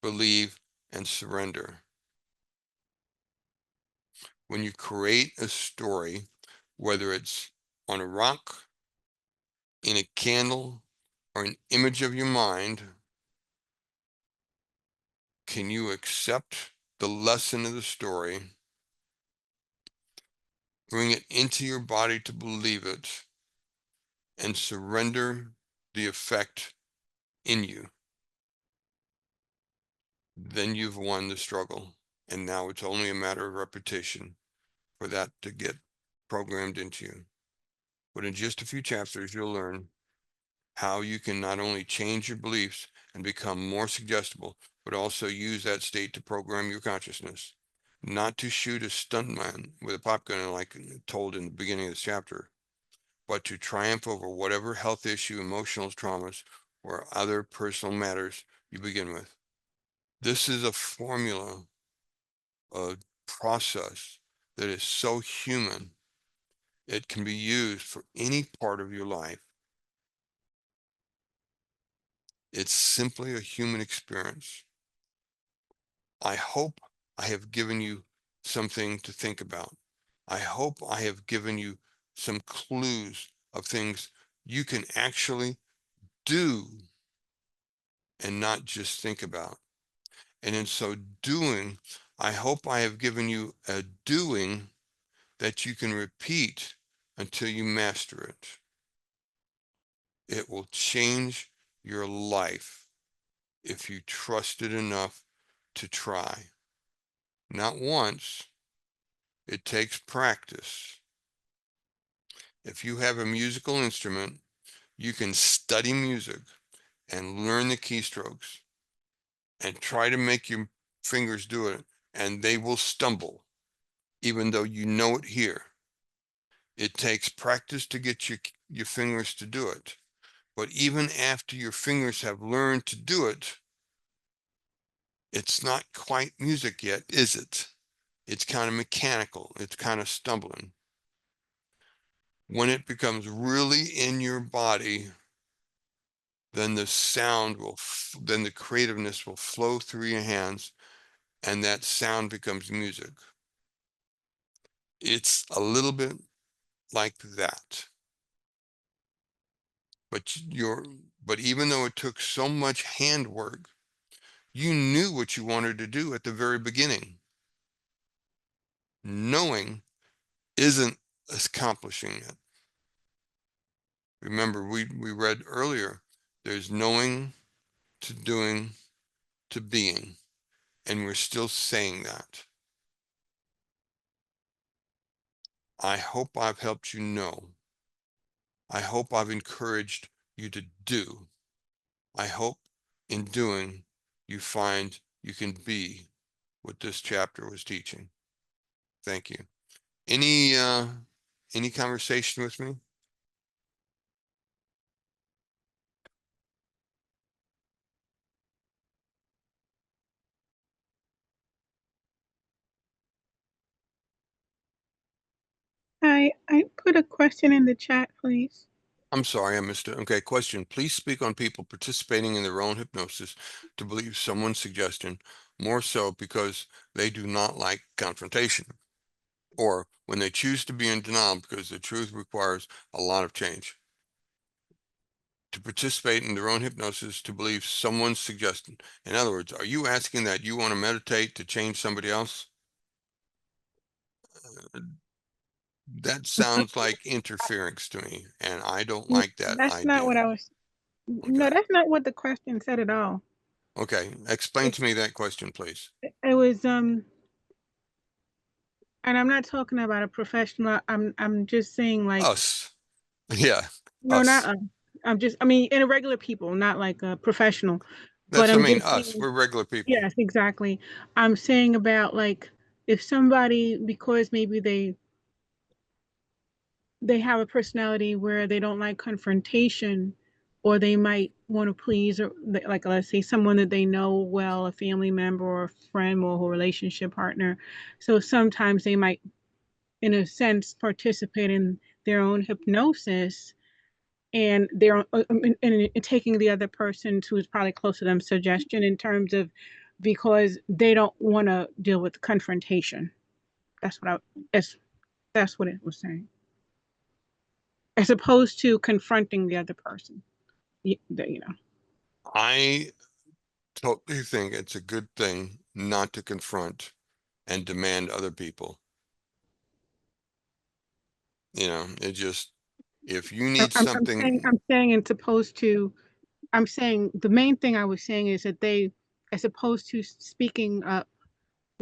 believe, and surrender. When you create a story, whether it's on a rock, in a candle, or an image of your mind, can you accept the lesson of the story, bring it into your body to believe it, and surrender the effect in you? Then you've won the struggle. And now it's only a matter of repetition for that to get programmed into you. But in just a few chapters, you'll learn how you can not only change your beliefs and become more suggestible, but also use that state to program your consciousness. Not to shoot a stuntman with a pop gun like told in the beginning of this chapter, but to triumph over whatever health issue, emotional traumas, or other personal matters you begin with. This is a formula, a process that is so human. It can be used for any part of your life. It's simply a human experience. I hope I have given you something to think about. I hope I have given you some clues of things you can actually do and not just think about. And in so doing, I hope I have given you a doing that you can repeat until you master it. It will change your life if you trust it enough to try. Not once, it takes practice. If you have a musical instrument, you can study music and learn the keystrokes and try to make your fingers do it, and they will stumble, even though you know it here. It takes practice to get your fingers to do it. But even after your fingers have learned to do it, it's not quite music yet, is it? It's kind of mechanical. It's kind of stumbling. When it becomes really in your body, then the sound will, then the creativeness will flow through your hands, and that sound becomes music. It's a little bit like that. But but even though it took so much handwork, you knew what you wanted to do at the very beginning. Knowing isn't accomplishing it. Remember, we read earlier, there's knowing to doing to being, and we're still saying that. I hope I've helped you know. I hope I've encouraged you to do. I hope in doing you find you can be what this chapter was teaching. Thank you. Any conversation with me? I put a question in the chat, please. I'm sorry, I missed it. Okay, question. Please speak on people participating in their own hypnosis to believe someone's suggestion, more so because they do not like confrontation, or when they choose to be in denial because the truth requires a lot of change. To participate in their own hypnosis to believe someone's suggestion. In other words, are you asking that you want to meditate to change somebody else? That sounds like interference to me, and I don't like that That's not what idea. I was. No, Okay. that's not what the question said at all. Okay. Explain It, to me that question, please. it was and I'm not talking about a professional. I'm just saying like Us. Yeah. no, not Us. us. I mean, in a regular people, not like a professional. But That's, I I'm mean, just us. saying, We're regular people. yes, exactly. I'm saying about like if somebody because maybe they have a personality where they don't like confrontation or they might want to please or like let's say someone that they know well, a family member or a friend or a relationship partner, so sometimes they might in a sense participate in their own hypnosis and they're in taking the other person who is probably close to them suggestion in terms of because they don't want to deal with confrontation. That's what I that's what it was saying, as opposed to confronting the other person. You know. I totally think it's a good thing not to confront and demand other people. It just, if you need something, I'm saying it's opposed to. I'm saying the main thing I was saying is that they, as opposed to speaking up,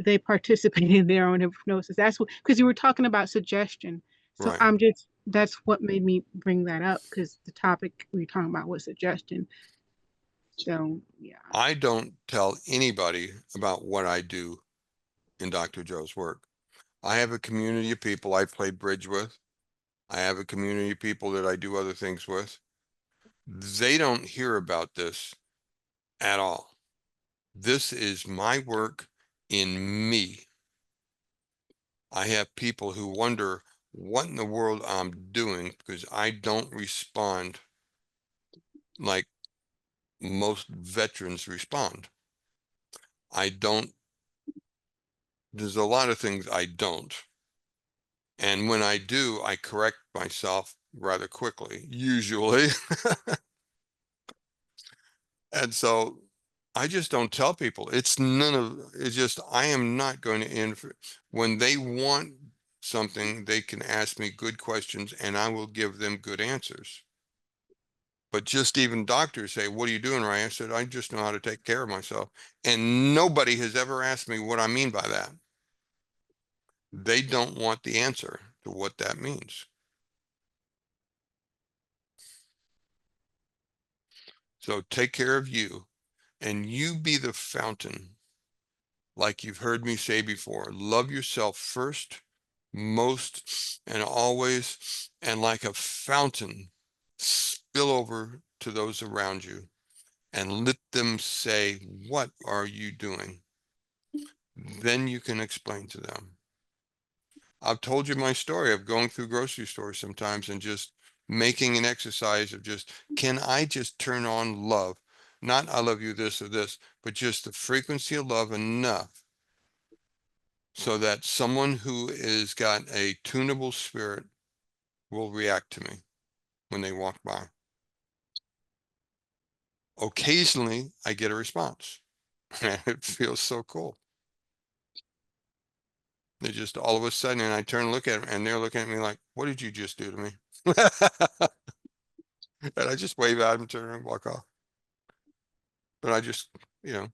they participate in their own hypnosis. That's what because you were talking about suggestion. So right. I'm just that's what made me bring that up because the topic we were talking about was suggestion. So yeah. I don't tell anybody about what I do in Dr. Joe's work. I have a community of people I play bridge with. I have a community of people that I do other things with. They don't hear about this at all. This is my work in me. I have people who wonder what in the world I'm doing because I don't respond like most veterans respond. I don't, there's a lot of things I don't. And when I do, I correct myself rather quickly, usually. And so I just don't tell people. It's none of, it's just, I am not going to when they want something, they can ask me good questions and I will give them good answers. But just even doctors say, what are you doing, Ryan? I said, I just know how to take care of myself. And nobody has ever asked me what I mean by that. They don't want the answer to what that means. So take care of you and you be the fountain. Like you've heard me say before, love yourself first, most, and always, and like a fountain, spill over to those around you and let them say, what are you doing? Then you can explain to them. I've told you my story of going through grocery stores sometimes and just making an exercise of just, can I just turn on love? Not I love you this or this, but just the frequency of love enough so that someone who is got a tunable spirit will react to me when they walk by. Occasionally, I get a response. And it feels so cool. They just all of a sudden, and I turn and look at them, and they're looking at me like, what did you just do to me? And I just wave at them, turn around, and walk off. But I just, you know,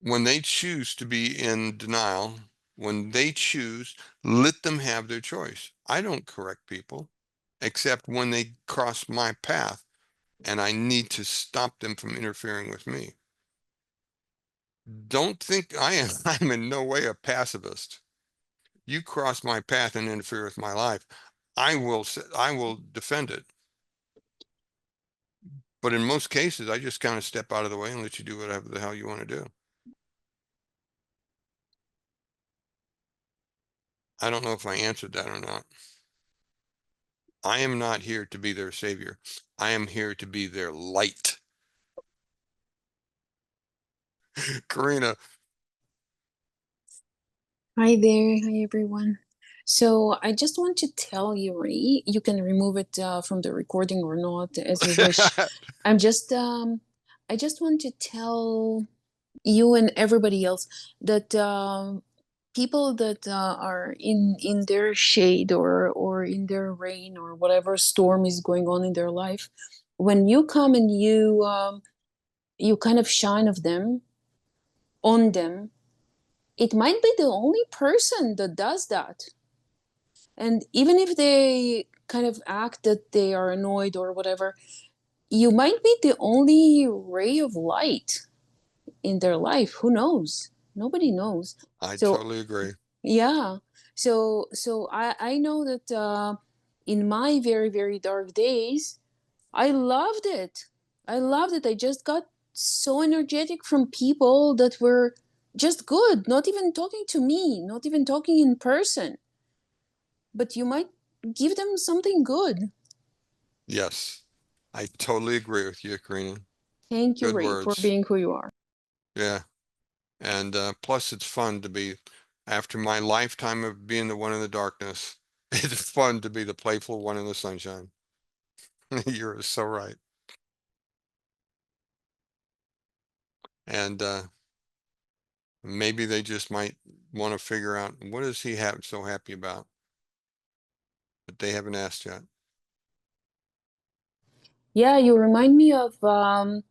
when they choose to be in denial, when they choose, let them have their choice. I don't correct people, except when they cross my path and I need to stop them from interfering with me. Don't think I'm in no way a pacifist. You cross my path and interfere with my life, I will defend it. But in most cases, I just kind of step out of the way and let you do whatever the hell you want to do. I don't know if I answered that or not. I am not here to be their savior. I am here to be their light. Karina. Hi there. Hi, everyone. So I just want to tell you, Ray, you can remove it from the recording or not, as you wish. I just want to tell you and everybody else that people that are in their shade or in their rain or whatever storm is going on in their life, when you come and you kind of shine of them on them, it might be the only person that does that. And even if they kind of act that they are annoyed or whatever, you might be the only ray of light in their life. Who knows? Nobody knows. I So totally agree. yeah. So I know that in my very, very dark days, I loved it. I loved it. I just got so energetic from people that were just good, not even talking to me, not even talking in person. But you might give them something good. Yes, I totally agree with you, Karina. Thank you, Good Ray, for words. being who you are. Yeah. And plus, it's fun to be, after my lifetime of being the one in the darkness, it's fun to be the playful one in the sunshine. You're so right. And maybe they just might want to figure out what is he so happy about, but they haven't asked yet. Yeah, you remind me of AA.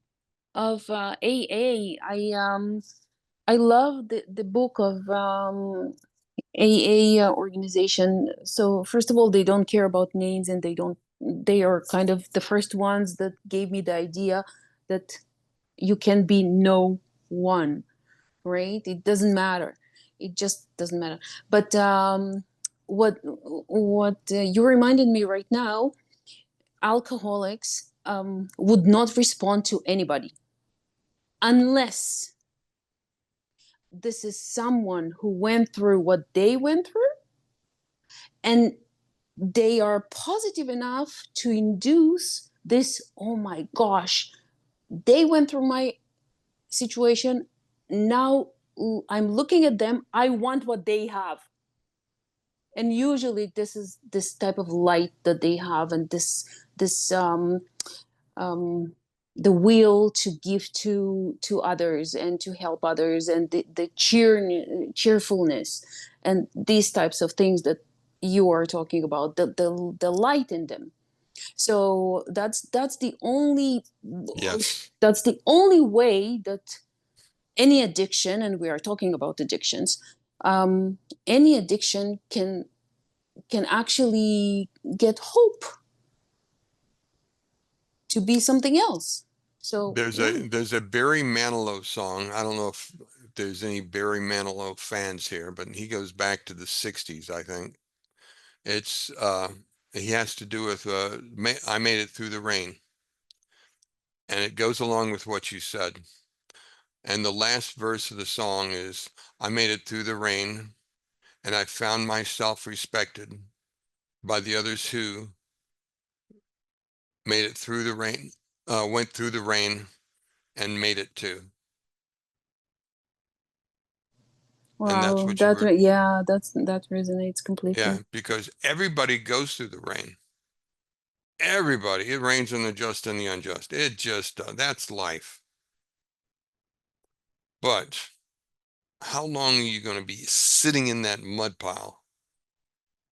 I love the book of AA organization. So first of all, they don't care about names, and they are kind of the first ones that gave me the idea that you can be no one, right? It doesn't matter. It just doesn't matter. But what you reminded me right now, alcoholics would not respond to anybody unless this is someone who went through what they went through, and they are positive enough to induce this, oh my gosh, they went through my situation, now I'm looking at them, I want what they have. And usually this is this type of light that they have, and this um the will to give to others and to help others, and the cheerfulness and these types of things that you are talking about, the light in them. So that's the only Yes. that's the only way that any addiction, and we are talking about addictions, any addiction can actually get hope to be something else. So There's a Barry Manilow song. I don't know if there's any Barry Manilow fans here, but he goes back to the 60s, I think. It's he has to do with I made it through the rain. And it goes along with what you said. And the last verse of the song is, I made it through the rain, and I found myself respected by the others who made it through the rain, went through the rain and made it too. And that's wow, what you were, yeah, that resonates completely. yeah, because everybody goes through the rain. Everybody, it rains on the just and the unjust. It just, that's life. But how long are you going to be sitting in that mud pile?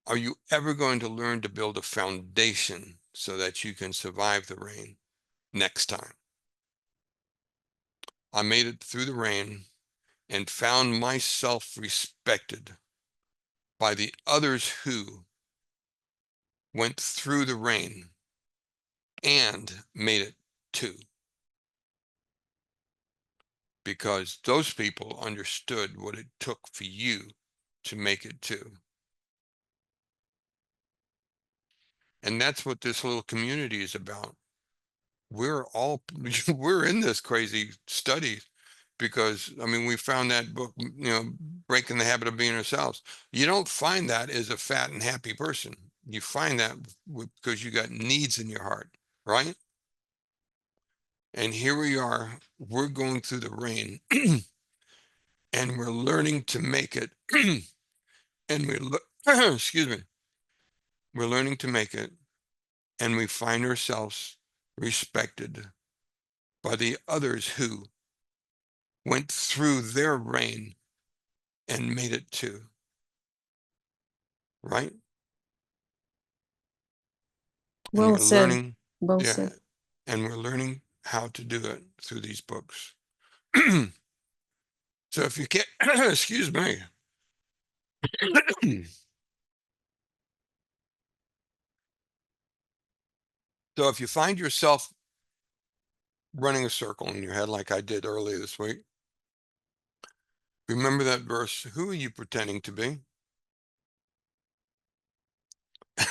Are you ever going to learn to build a foundation so that you can survive the rain next time? I made it through the rain and found myself respected by the others who went through the rain and made it too. Because those people understood what it took for you to make it too. And that's what this little community is about. We're all, we're in this crazy study because, I mean, we found that book, Breaking the Habit of Being Ourselves. You don't find that as a fat and happy person. You find that because you got needs in your heart, right? And here we are, we're going through the rain and we're learning to make it. And excuse me, we're learning to make it, and we find ourselves respected by the others who went through their rain and made it too, right? And Well we're said. learning, Well yeah, said. and we're learning how to do it through these books. So if you can't, excuse me. So if you find yourself running a circle in your head like I did earlier this week, remember that verse, who are you pretending to be?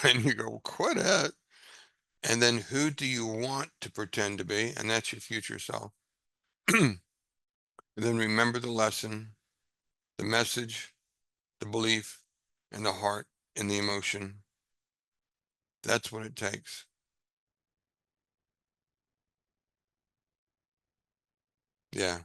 And you go, quit it. And then who do you want to pretend to be? And that's your future self. And then remember the lesson, the message, the belief, and the heart and the emotion. That's what it takes. Yeah.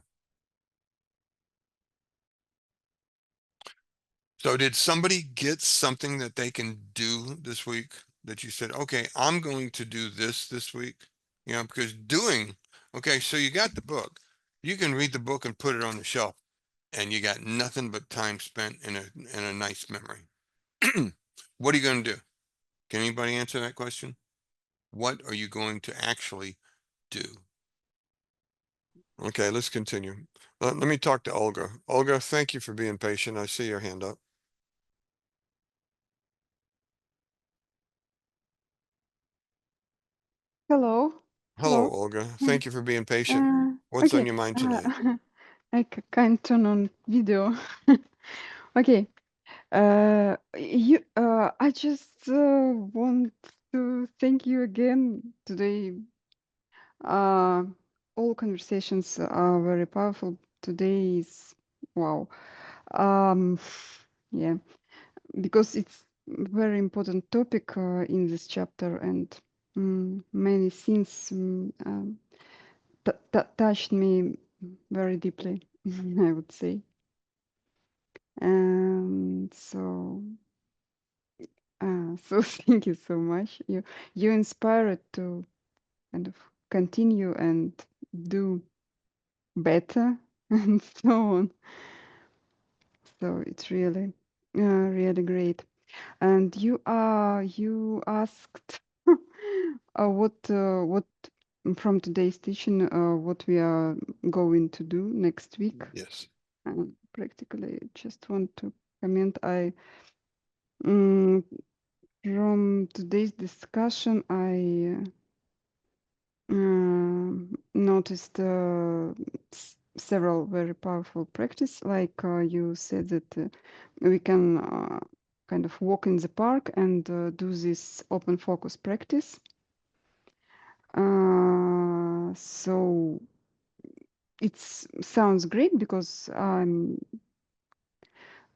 So did somebody get something that they can do this week that you said, okay, I'm going to do this week? Because doing, okay, so you got the book. You can read the book and put it on the shelf and you got nothing but time spent in a nice memory. What are you going to do? Can anybody answer that question? What are you going to actually do? Okay, let's continue. Let me talk to Olga. Olga, thank you for being patient. I see your hand up. Hello. Hello, Hello. Olga. Thank you for being patient. What's on Okay. your mind tonight? I can turn on video. Okay. I just want to thank you again today. Uh, all conversations are very powerful. Today is wow. Um, yeah, because it's very important topic in this chapter, and many things touched me very deeply, I would say. And so thank you so much. You inspired to kind of continue and do better and so on. So it's really, really great. And you asked what from today's teaching what we are going to do next week. Yes. Practically, just want to comment. Mm, from today's discussion, I noticed several very powerful practice. Like you said that we can kind of walk in the park and do this open focus practice. So it sounds great because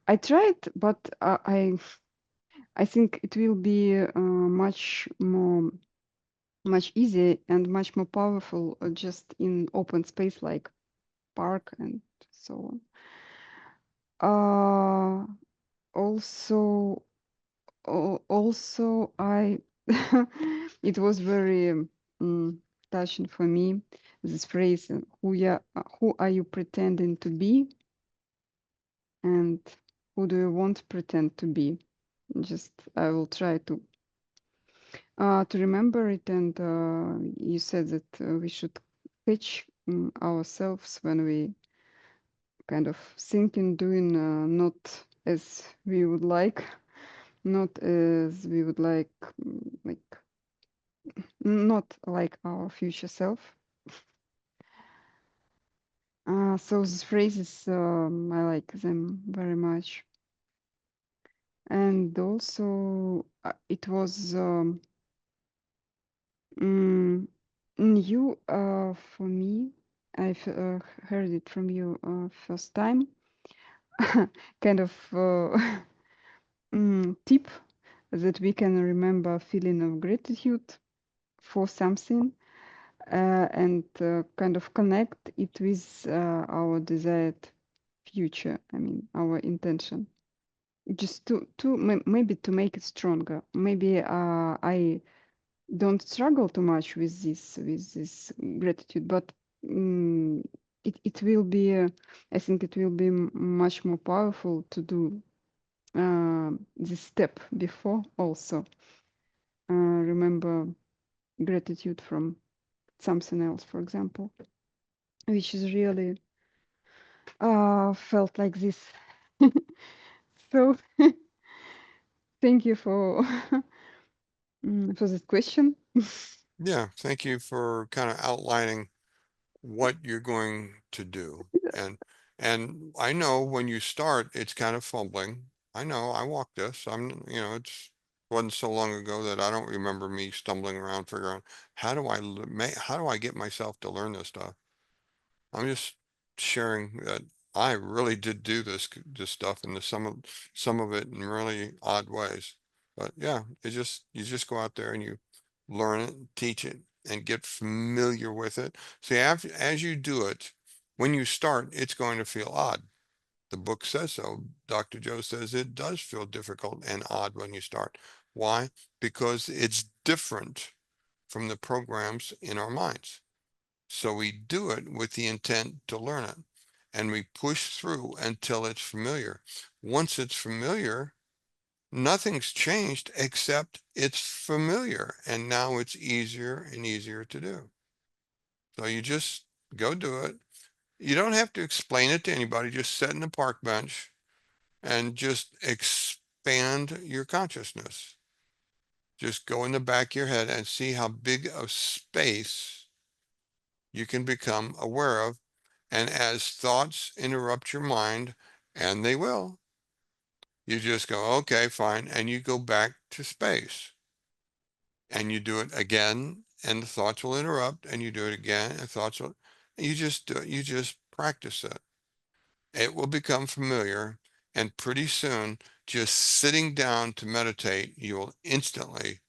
I tried, but I think it will be much easier and much more powerful just in open space like park and so on. Also, I it was very touching for me, this phrase, who are you pretending to be, and who do you want to pretend to be? Just I will try to remember it. And you said that we should catch ourselves when we kind of thinking, doing not as we would like, not as we would like not like our future self. So these phrases, I like them very much. And also, it was new for me. I've heard it from you first time. Kind of tip that we can remember feeling of gratitude for something and kind of connect it with our desired future. I mean, our intention. Just maybe to make it stronger. Maybe I don't struggle too much with this gratitude, but it will be. I think it will be much more powerful to do this step before also. Remember gratitude from something else, for example, which is really felt like this. So thank you for this question. Yeah, thank you for kind of outlining what you're going to do. And I know when you start, it's kind of fumbling. I know I walked this. It's wasn't so long ago that I don't remember me stumbling around figuring out how do I get myself to learn this stuff. I'm just sharing that I really did do this stuff and some of it in really odd ways. But yeah, you just go out there and you learn it, teach it, and get familiar with it. See, as you do it, when you start, it's going to feel odd. The book says so. Dr. Joe says it does feel difficult and odd when you start. Why? Because it's different from the programs in our minds. So we do it with the intent to learn it, and we push through until it's familiar. Once it's familiar, nothing's changed except it's familiar, and now it's easier and easier to do. So you just go do it. You don't have to explain it to anybody. Just sit in the park bench and just expand your consciousness. Just go in the back of your head and see how big of space you can become aware of. And as thoughts interrupt your mind, and they will, you just go, okay, fine. And you go back to space. And you do it again, and the thoughts will interrupt, and you do it again, and thoughts will, you just do it. You just practice it. It will become familiar. And pretty soon, just sitting down to meditate, you will instantly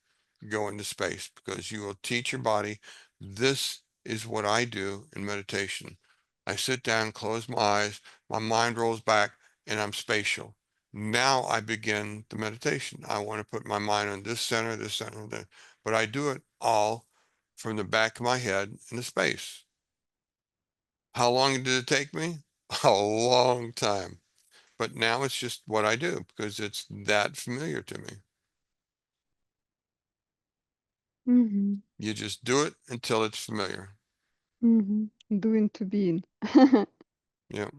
go into space because you will teach your body, this is what I do in meditation. I sit down, close my eyes, my mind rolls back, and I'm spatial. Now I begin the meditation. I want to put my mind on this center, but I do it all from the back of my head into space. How long did it take me? A long time. But now it's just what I do because it's that familiar to me. Mm-hmm. You just do it until it's familiar. Mm-hmm. Doing to being. Yeah.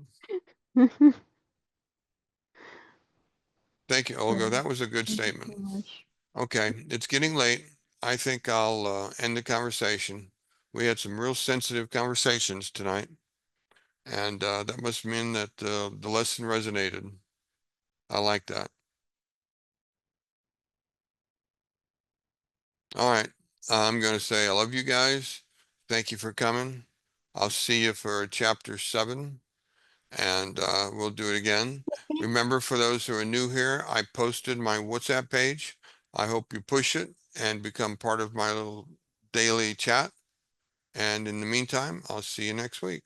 Thank you, Olga. That was a good Thank you statement. so much. Okay, it's getting late. I think I'll end the conversation. We had some real sensitive conversations tonight, and that must mean that the lesson resonated. I like that. All right, I'm going to say I love you guys. Thank you for coming. I'll see you for chapter 7, and we'll do it again. Remember, for those who are new here, I posted my WhatsApp page. I hope you push it and become part of my little daily chat. And in the meantime, I'll see you next week.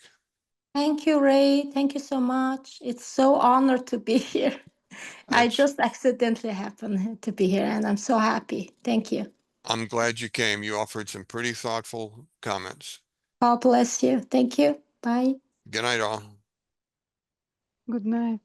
Thank you, Ray. Thank you so much. It's so honored to be here. I It's, just accidentally happened to be here, and I'm so happy. Thank you. I'm glad you came. You offered some pretty thoughtful comments. God bless you. Thank you. Bye. Good night, all. Good night.